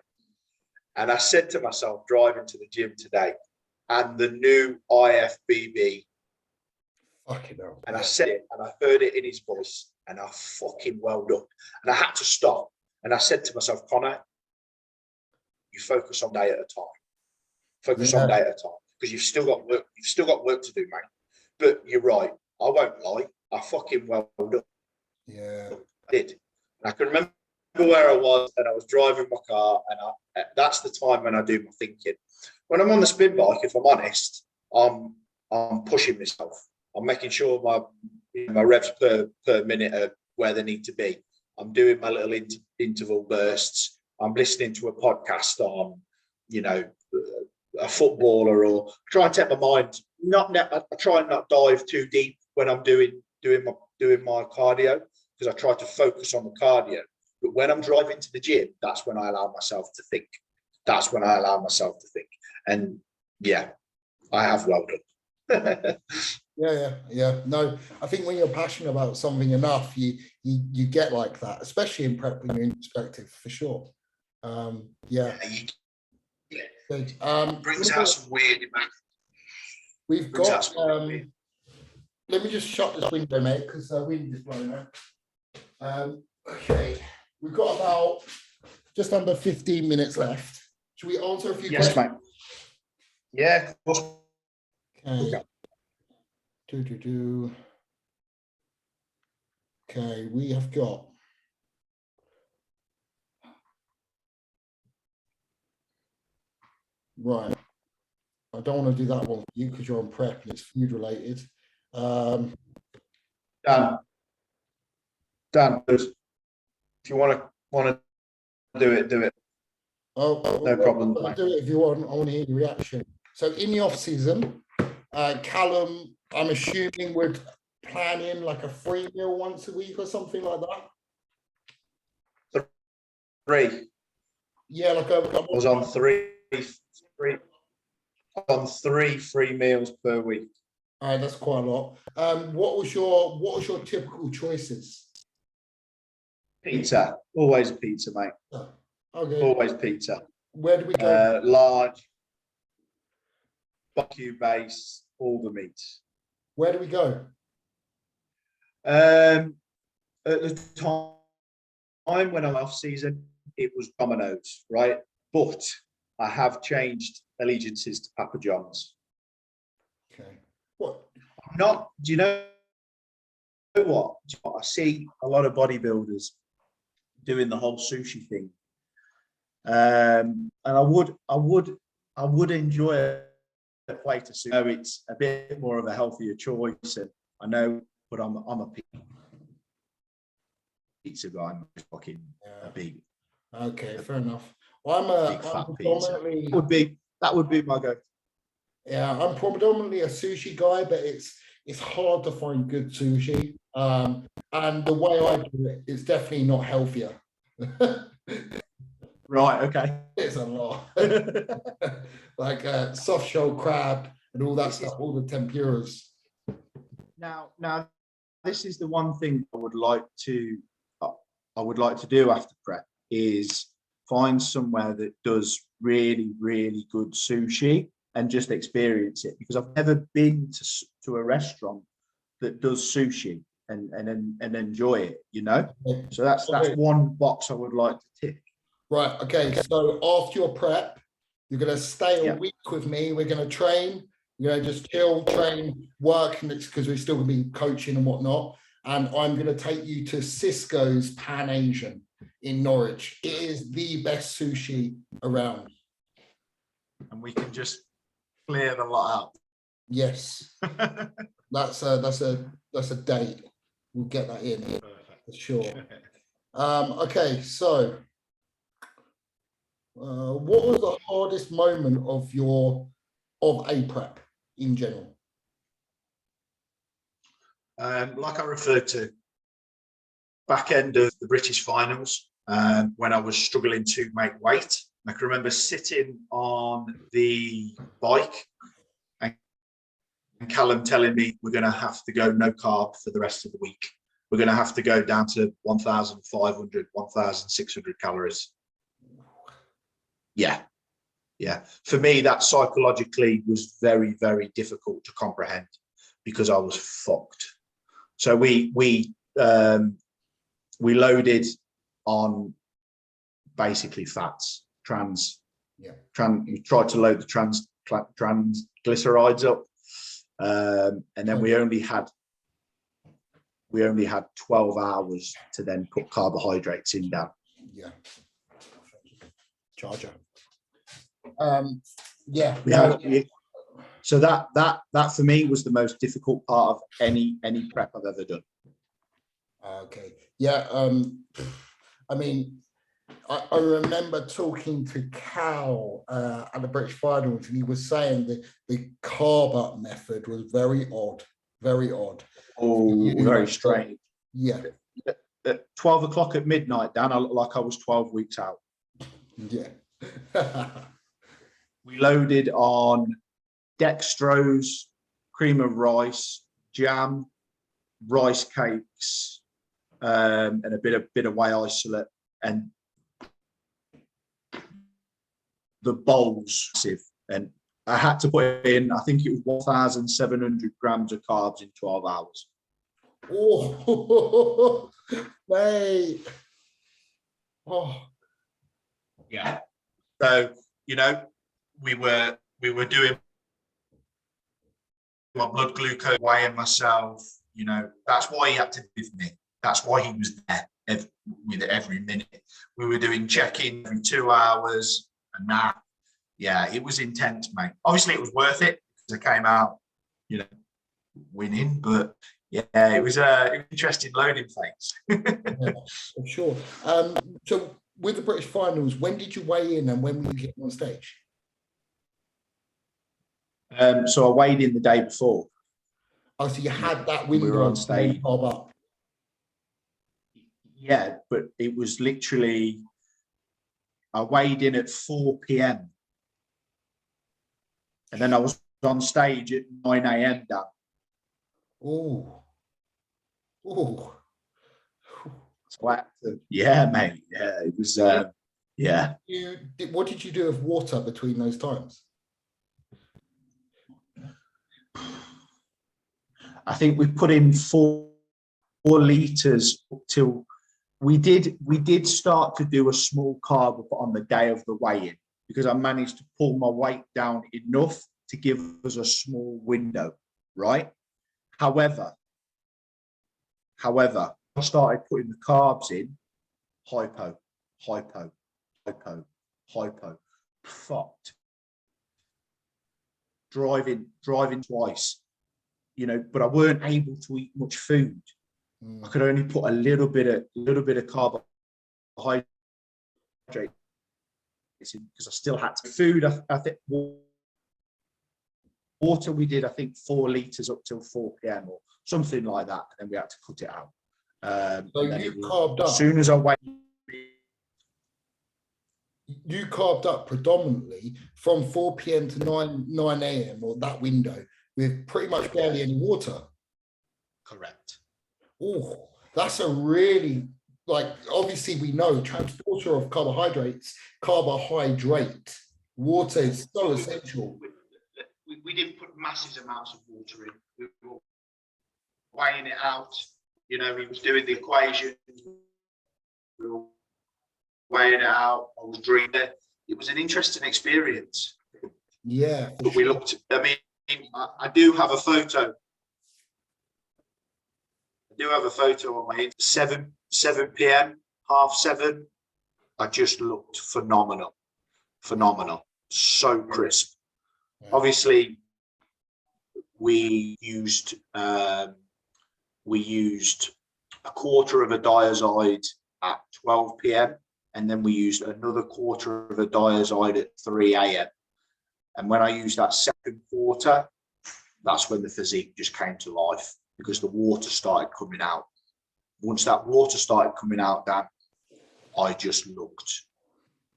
And I said to myself, driving to the gym today, and the new IFBB. Fucking hell. And I said it, and I heard it in his voice, and I fucking welled up. And I had to stop. And I said to myself, Connor, you focus on day at a time. Focus on day at a time. Because you've still got work. You've still got work to do, mate. But you're right. I won't lie. I fucking welled up. Yeah. I did. And I can remember where I was, and I was driving my car, and that's the time when I do my thinking. When I'm on the spin bike, if I'm honest, I'm pushing myself. I'm making sure my revs per minute are where they need to be. I'm doing my little interval bursts. I'm listening to a podcast on, you know, a footballer, or try and take my mind. I try and not dive too deep when I'm doing my cardio, because I try to focus on the cardio. But when I'm driving to the gym, that's when I allow myself to think. That's when I allow myself to think. And yeah, I have well done. Yeah. No, I think when you're passionate about something enough, you get like that, especially in prep when you're in perspective, for sure. Yeah. Good. Brings out some weird emotions. We've got. Let me just shut this window, mate, because the wind is blowing out. Okay, we've got about just under 15 minutes left. Should we answer a few questions? Yes, mate. Yeah, of course. Okay. Okay, we have got. Right. I don't want to do that one for you because you're on prep and it's food related. Dan, if you want to do it. Oh, no problem. I'll do it if you want. I want to hear your reaction. So in the off season, Callum, I'm assuming would plan in like a free meal once a week or something like that. 3. Yeah, like I was on 3 free meals per week. All right, that's quite a lot. What was your typical choices? Pizza, always pizza, mate. Oh, okay. Always pizza. Where do we go? Large, barbecue base, all the meats. Where do we go? At the time when I'm off season, it was Domino's, right? But I have changed allegiances to Papa John's. Okay. What? I'm not. Do you know what? I see a lot of bodybuilders doing the whole sushi thing, and I would enjoy a plate of sushi. I know it's a bit more of a healthier choice, and I know, but I'm a pizza guy. I'm fucking a big. Okay, fair enough. Well, I'm predominantly that would be my go. Yeah, I'm predominantly a sushi guy, but it's hard to find good sushi. And the way I do it is definitely not healthier. Right, okay. It's a lot. Like soft shell crab and all that stuff, all the tempuras. Now, this is the one thing I would like to do after prep is find somewhere that does really, really good sushi and just experience it, because I've never been to a restaurant that does sushi and enjoy it, you know. So that's one box I would like to tick. Right. Okay. So after your prep, you're going to stay a week with me. We're going to train. You're going to just chill, train, work, and because we're still going to be coaching and whatnot. And I'm going to take you to Cisco's Pan Asian in Norwich. It is the best sushi around. And we can just clear the lot out. Yes. That's a date. We'll get that in for sure. Okay, so what was the hardest moment of a prep in general? Like I referred to, back end of the British finals, when I was struggling to make weight. I can remember sitting on the bike and Callum telling me we're going to have to go no carb for the rest of the week. We're going to have to go down to 1,500, 1,600 calories. Yeah. For me, that psychologically was very, very difficult to comprehend because I was fucked. So we loaded on basically fats, we tried to load the triglycerides up, and then we only had 12 hours to then put carbohydrates in down. Yeah. Charger. So that for me was the most difficult part of any prep I've ever done. Okay. Yeah. I mean, I remember talking to Cal at the British finals, and he was saying that the carb up method was very odd. Very odd. Oh, very strange. Yeah. At 12 o'clock at midnight, Dan, I looked like I was 12 weeks out. Yeah. We loaded on dextrose, cream of rice, jam, rice cakes, and a bit of whey isolate, and the bowls massive. And I had to put in, I think it was 1,700 grams of carbs in 12 hours. Oh, mate. Oh, Yeah. So, you know, we were doing my blood glucose, weighing myself, you know, that's why he had to be with me. That's why he was there with every minute. We were doing check-in every 2 hours and that. Yeah, it was intense, mate. Obviously, it was worth it because I came out, you know, winning. But yeah, it was an interesting loading phase. yeah, for sure. So with the British finals, when did you weigh in and when were you getting on stage? So I weighed in the day before. Oh, so you had that window We were on stage. Up. Yeah, but it was literally, I weighed in at 4 p.m. And then I was on stage at 9 a.m. Dan. Oh. Oh. So I had to, yeah, mate. Yeah, it was, yeah. What did you do with water between those times? I think we put in 4 litres till we did start to do a small carb on the day of the weigh-in, because I managed to pull my weight down enough to give us a small window, right? However, I started putting the carbs in, hypo, fucked. Driving twice, you know, but I weren't able to eat much food. I could only put a little bit of carbohydrate in because I still had to food. I think water we did, I think 4 litres up till 4 p.m. or something like that, and then we had to cut it out. So you carved up. As soon as I went, you carved up predominantly from 4 p.m. to 9 a.m. or that window with pretty much barely any water. Correct. Oh, that's a really, like, obviously we know transporter of carbohydrates, carbohydrate. Water is so essential. We didn't put massive amounts of water in. We were weighing it out. You know, we was doing the equation. We were weighing it out. I was drinking it. It was an interesting experience. Yeah. But we looked, I mean, I do have a photo. I do have a photo on my 7 p.m., 7:30. I just looked phenomenal. So crisp. Obviously, we used a quarter of a diazide at 12 p.m. and then we used another quarter of a diazide at 3 a.m. And when I used that second quarter, that's when the physique just came to life because the water started coming out. Once that water started coming out, Dan, I just looked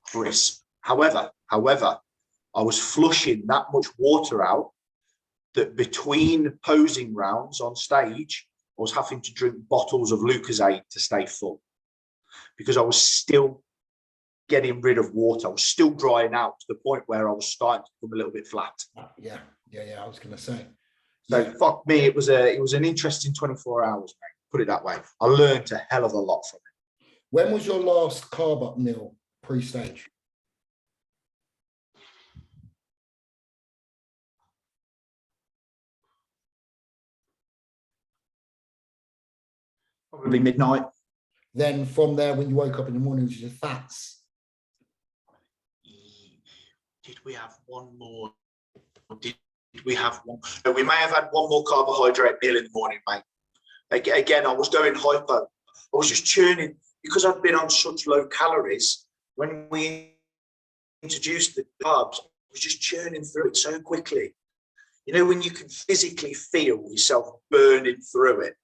crisp. However, I was flushing that much water out that between posing rounds on stage, I was having to drink bottles of Lucozade to stay full because I was still getting rid of water. I was still drying out to the point where I was starting to become a little bit flat. Yeah. I was going to say. So fuck me, it was an interesting 24 hours, mate. Put it that way. I learned a hell of a lot from it. When was your last carb up meal pre-stage? probably midnight. Then from there, when you woke up in the morning, was your fats? Did we have one more? Did we have one? No, we may have had one more carbohydrate meal in the morning, mate. Again, I was going hypo. I was just churning because I'd been on such low calories. When we introduced the carbs, I was just churning through it so quickly. you know, when you can physically feel yourself burning through it.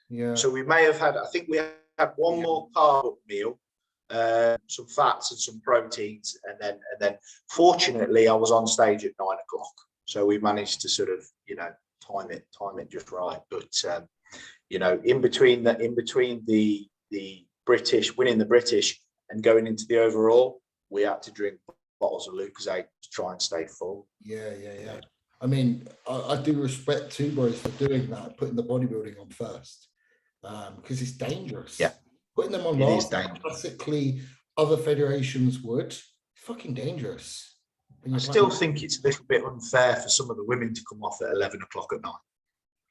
Yeah. So we may have had, I think we had one more carb meal, some fats and some proteins, and then fortunately I was on stage at 9 o'clock, so we managed to sort of, you know, time it just right. But you know, in between the British, winning the British and going into the overall, we had to drink bottles of Lucozade to try and stay full. Yeah. I mean, I do respect Two Bros for doing that, putting the bodybuilding on first, because it's dangerous. Yeah, putting them on it is last, dangerous. classically, other federations would. Fucking dangerous. I still think it's a little bit unfair for some of the women to come off at 11 o'clock at night.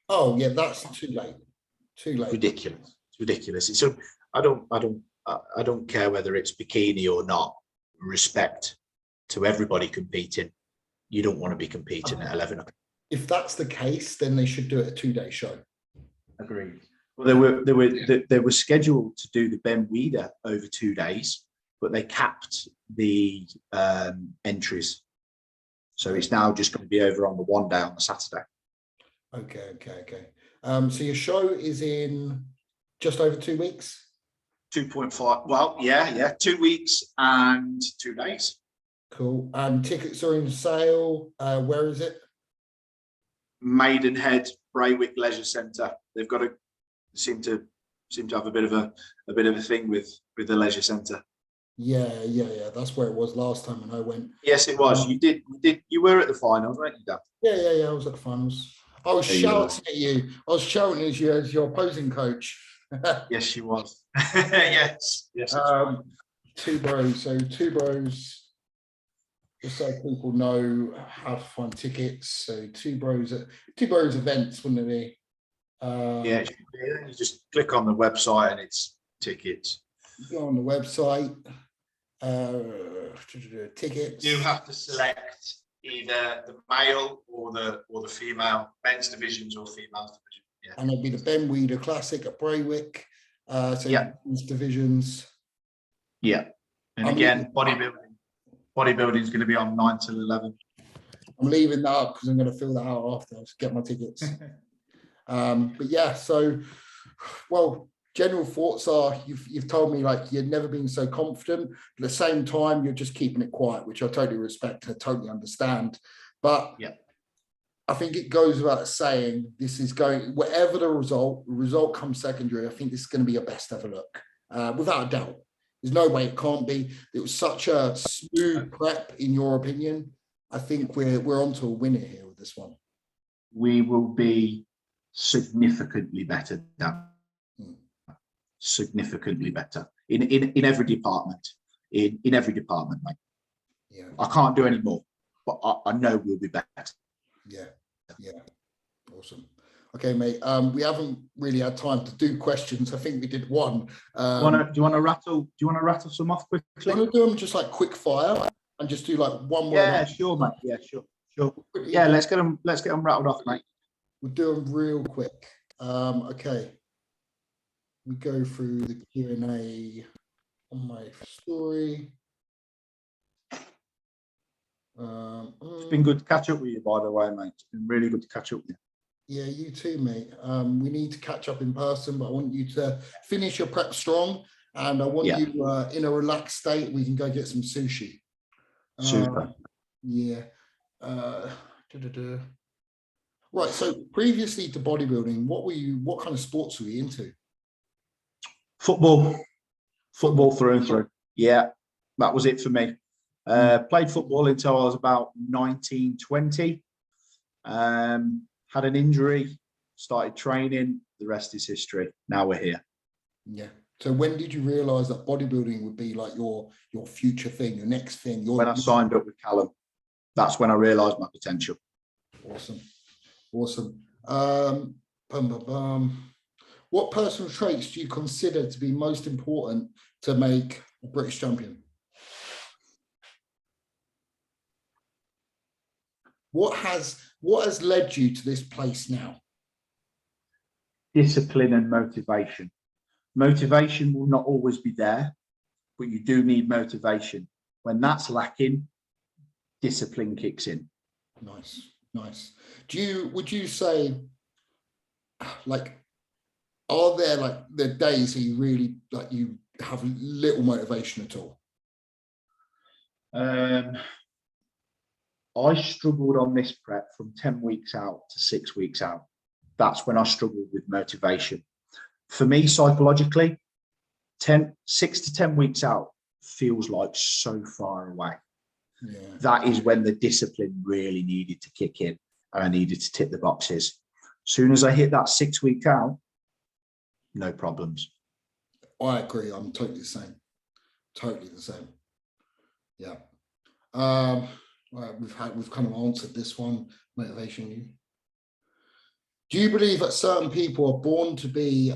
Oh yeah, that's too late. Too late. Ridiculous. It's ridiculous. It's I don't care whether it's bikini or not. Respect to everybody competing. You don't want to be competing at 11 o'clock. If that's the case, then they should do it a 2-day show. Agreed. Well, they were scheduled to do the Ben Weeder over 2 days, but they capped the entries, so it's now just going to be over on the 1 day on the Saturday. Okay. So your show is in just over 2 weeks. 2.5. Well, yeah, 2 weeks and 2 days. Cool. And tickets are in sale. Where is it? Maidenhead, Braywick Leisure Centre. They've got seem to have a bit of a thing with the leisure centre. Yeah. That's where it was last time when I went. Yes, it was. You were at the finals, weren't you, Dad? Yeah. I was at the finals. I was shouting at you. I was shouting at you as your opposing coach. Yes, she was. yes. Two Bros. So Two Bros, just so people know how to find tickets. So Two Bros events, wouldn't it be? Yeah, it should be. You just click on the website and it's tickets. Go on the website. Tickets. You have to select either the male or the female, men's divisions or females division. Yeah. And it'll be the Ben Weeder Classic at Braywick. Men's divisions. Yeah. And again, bodybuilding is going to be on 9 till 11. I'm leaving that up because I'm going to fill that out after. I'll just get my tickets. But yeah, so, well, general thoughts are you've told me like you've never been so confident. At the same time, you're just keeping it quiet, which I totally respect and I totally understand. But yeah, I think it goes without saying this is going, whatever the result comes secondary, I think this is going to be your best ever look, without a doubt. There's no way it can't be. It was such a smooth prep, in your opinion. I think we're onto a winner here with this one. We will be significantly better now. Significantly better in every department. In every department, mate. Yeah. I can't do any more, but I know we'll be better. Yeah. Awesome. Okay, mate. We haven't really had time to do questions. I think we did one. Do you want to rattle some off quickly? Do you want to do them just like quick fire and just do like one word? Yeah, sure, mate. Yeah, sure. Yeah, let's get them rattled off, mate. We'll do them real quick. Okay. We go through the Q&A on my story. It's been good to catch up with you, by the way, mate. It's been really good to catch up with you. Yeah, you too, mate. We need to catch up in person, but I want you to finish your prep strong, and I want you in a relaxed state. We can go get some sushi. Super. Yeah. Right. So previously to bodybuilding, what kind of sports were you into? Football through and through. Yeah, that was it for me. Played football until I was about 19, 20. Had an injury, started training. The rest is history. Now we're here. Yeah. So when did you realise that bodybuilding would be like your future thing, your next thing? When I signed up with Callum, that's when I realised my potential. Awesome. What personal traits do you consider to be most important to make a British champion? What has led you to this place now? Discipline and motivation. Motivation will not always be there, but you do need motivation. When that's lacking, discipline kicks in. Nice. Nice. Would you say, like, are there like the days that you really like you have little motivation at all? I struggled on this prep from 10 weeks out to 6 weeks out. That's when I struggled with motivation. For me, psychologically, 6 to 10 weeks out feels like so far away. Yeah. That is when the discipline really needed to kick in and I needed to tick the boxes. As soon as I hit that 6 week out, no problems. I agree. I'm totally the same. Totally the same. Yeah. Well, we've kind of answered this one. Motivation. Do you believe that certain people are born to be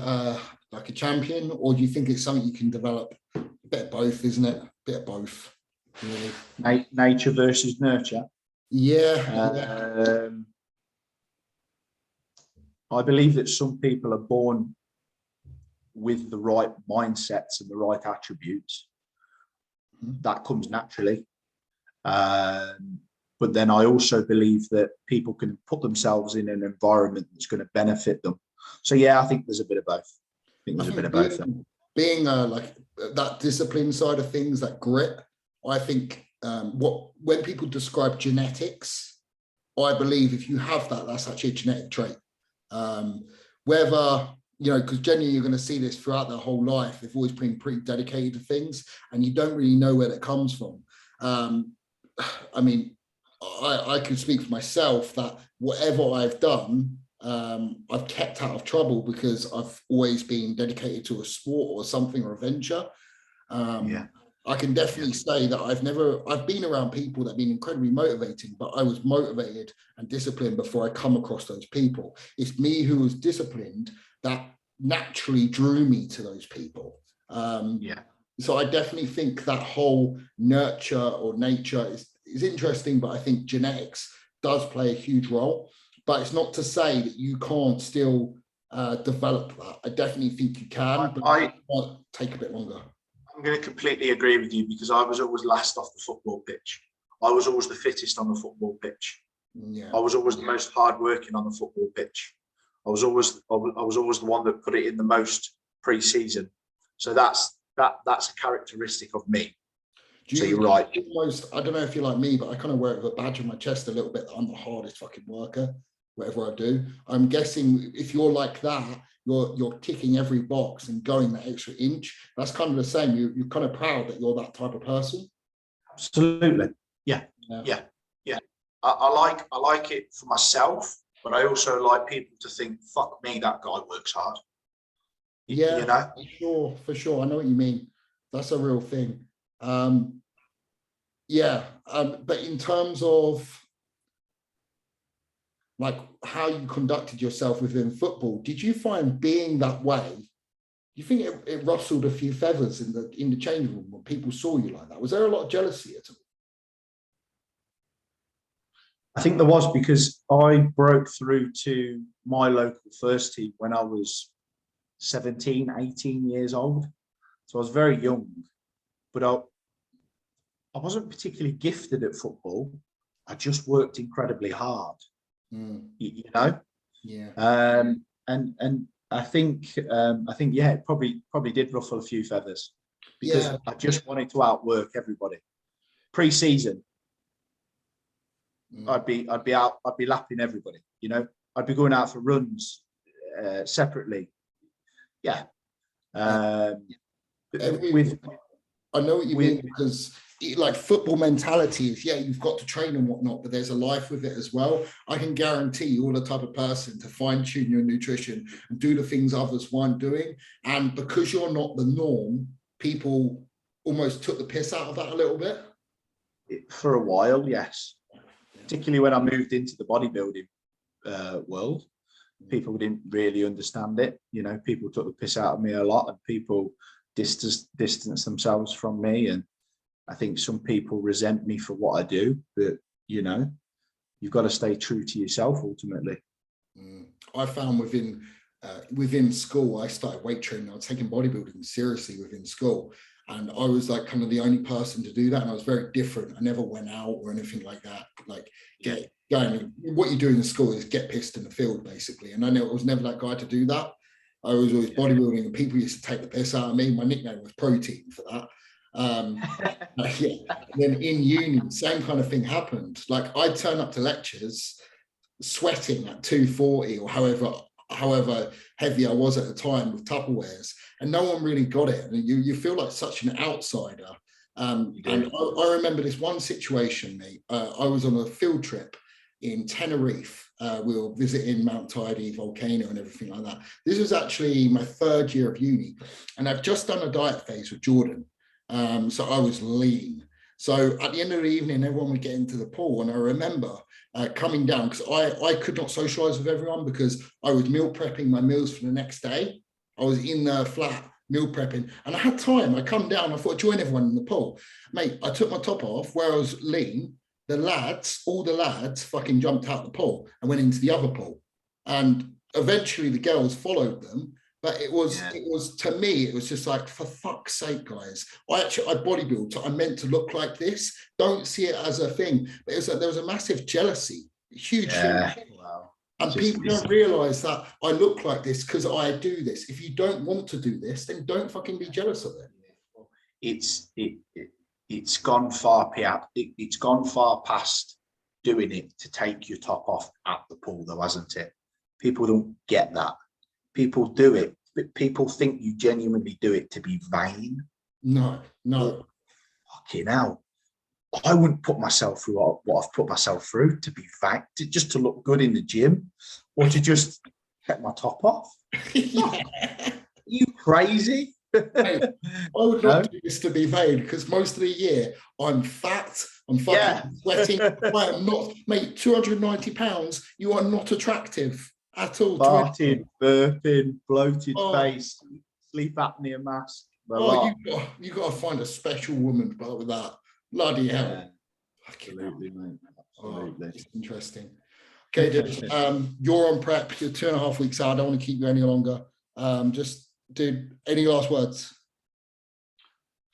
like a champion, or do you think it's something you can develop? A bit of both, isn't it? A bit of both. Really. Nature versus nurture. Yeah. I believe that some people are born with the right mindsets and the right attributes. That comes naturally. But then I also believe that people can put themselves in an environment that's going to benefit them. So yeah, I think there's a bit of both. Being like that discipline side of things, that grit, I think when people describe genetics, I believe if you have that, that's actually a genetic trait. Whether, because generally you're going to see this throughout their whole life, they've always been pretty dedicated to things and you don't really know where that comes from. I mean, I can speak for myself that whatever I've done, I've kept out of trouble because I've always been dedicated to a sport or something or a venture. I can definitely say that I've been around people that have been incredibly motivating, but I was motivated and disciplined before I come across those people. It's me who was disciplined that naturally drew me to those people. So I definitely think that whole nurture or nature is interesting, but I think genetics does play a huge role. But it's not to say that you can't still develop that. I definitely think you can, but it might take a bit longer. I'm going to completely agree with you because I was always last off the football pitch. I was always the fittest on the football pitch. Yeah. I was always the most hardworking on the football pitch. I was always the one that put it in the most pre-season. So that's a characteristic of me. So you're right. I don't know if you're like me, but I kind of wear it with a badge on my chest a little bit that I'm the hardest fucking worker, whatever I do. I'm guessing if you're like that, you're ticking every box and going that extra inch. That's kind of the same. You're kind of proud that you're that type of person. Absolutely. Yeah. I like it for myself, but I also like people to think, fuck me, that guy works hard. Yeah, for sure. I know what you mean. That's a real thing. But in terms of like how you conducted yourself within football, did you find being that way, do you think it rustled a few feathers in the change room when people saw you like that? Was there a lot of jealousy at all? I think there was, because I broke through to my local first team when I was 17, 18 years old. So I was very young, but I wasn't particularly gifted at football. I just worked incredibly hard, you know? Yeah. And I think, it probably did ruffle a few feathers because I just wanted to outwork everybody. Pre-season, I'd be lapping everybody, I'd be going out for runs separately. Yeah. I know what you mean, because like football mentality is, you've got to train and whatnot, but there's a life with it as well. I can guarantee you're the type of person to fine tune your nutrition and do the things others weren't doing. And because you're not the norm, people almost took the piss out of that a little bit. For a while, yes. Particularly when I moved into the bodybuilding world, people didn't really understand it. People took the piss out of me a lot, and people distance themselves from me. And I think some people resent me for what I do, but you've got to stay true to yourself ultimately. I found within school, I started weight training. I was taking bodybuilding seriously within school. And I was like kind of the only person to do that. And I was very different. I never went out or anything like that. Like what you do in the school is get pissed in the field, basically. And I know I was never that guy to do that. I was always bodybuilding, and people used to take the piss out of me. My nickname was Protein for that. Yeah. And then in uni, same kind of thing happened. Like I'd turn up to lectures sweating at 240 or however heavy I was at the time with Tupperwares, and no one really got it. And you feel like such an outsider. And I remember this one situation, mate. I was on a field trip in Tenerife. We were visiting Mount Tidy volcano and everything like that. This was actually my 3rd year of uni, and I've just done a diet phase with Jordan. So I was lean. So at the end of the evening, everyone would get into the pool, and I remember coming down, because I could not socialize with everyone because I was meal prepping my meals for the next day. I was in the flat meal prepping, and I had time. I come down, I thought I'd join everyone in the pool. Mate, I took my top off where I was lean. All the lads fucking jumped out the pool and went into the other pool. And eventually the girls followed them. But it was to me, it was just like, for fuck's sake, guys. I bodybuild, so I'm meant to look like this. Don't see it as a thing. But there was a massive jealousy, huge thing. Wow. And people don't realize that I look like this because I do this. If you don't want to do this, then don't fucking be jealous of it. It's gone far it's gone far past doing it to take your top off at the pool, though, hasn't it? People don't get that. People do it, but people think you genuinely do it to be vain. No. Fucking hell. I wouldn't put myself through what I've put myself through to be vain, just to look good in the gym, or to just take my top off. Yeah. Are you crazy? Hey, I would not do this to be vain, because most of the year I'm fat, I'm fucking sweating. I am not, mate, 290 pounds, you are not attractive at all. Farting, burping, bloated face, sleep apnea mask. You got to find a special woman to put with that. Bloody hell. Yeah. Absolutely, mate. Absolutely. It's interesting. Okay, dude, you're on prep. You're 2.5 weeks out. I don't want to keep you any longer. Just, dude, any last words?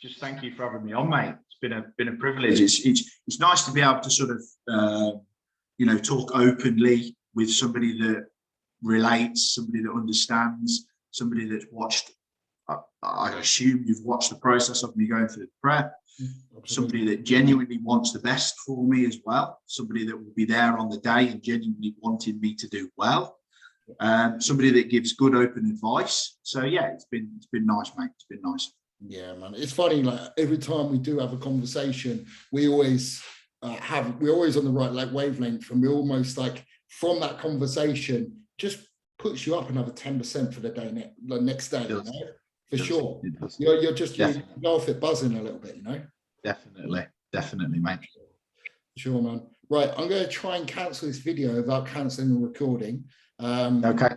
Just thank you for having me on, mate. It's been a privilege. It's nice to be able to sort of talk openly with somebody that relates, somebody that understands, somebody that's watched. I assume you've watched the process of me going through the prep. Somebody that genuinely wants the best for me as well. Somebody that will be there on the day and genuinely wanting me to do well. Somebody that gives good open advice. So yeah, it's been nice, mate. It's been nice. Yeah, man. It's funny, like every time we do have a conversation, we always we're always on the right like wavelength, and we almost like from that conversation just puts you up another 10% for the day next day, you know? For sure. You're just you go off it buzzing a little bit, you know? Definitely, mate. Sure, man. Right, I'm going to try and cancel this video without cancelling the recording. Okay.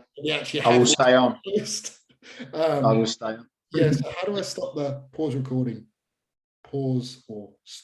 I will stay on. I will stay on. Yeah, so how do I stop the pause recording? Pause or stop.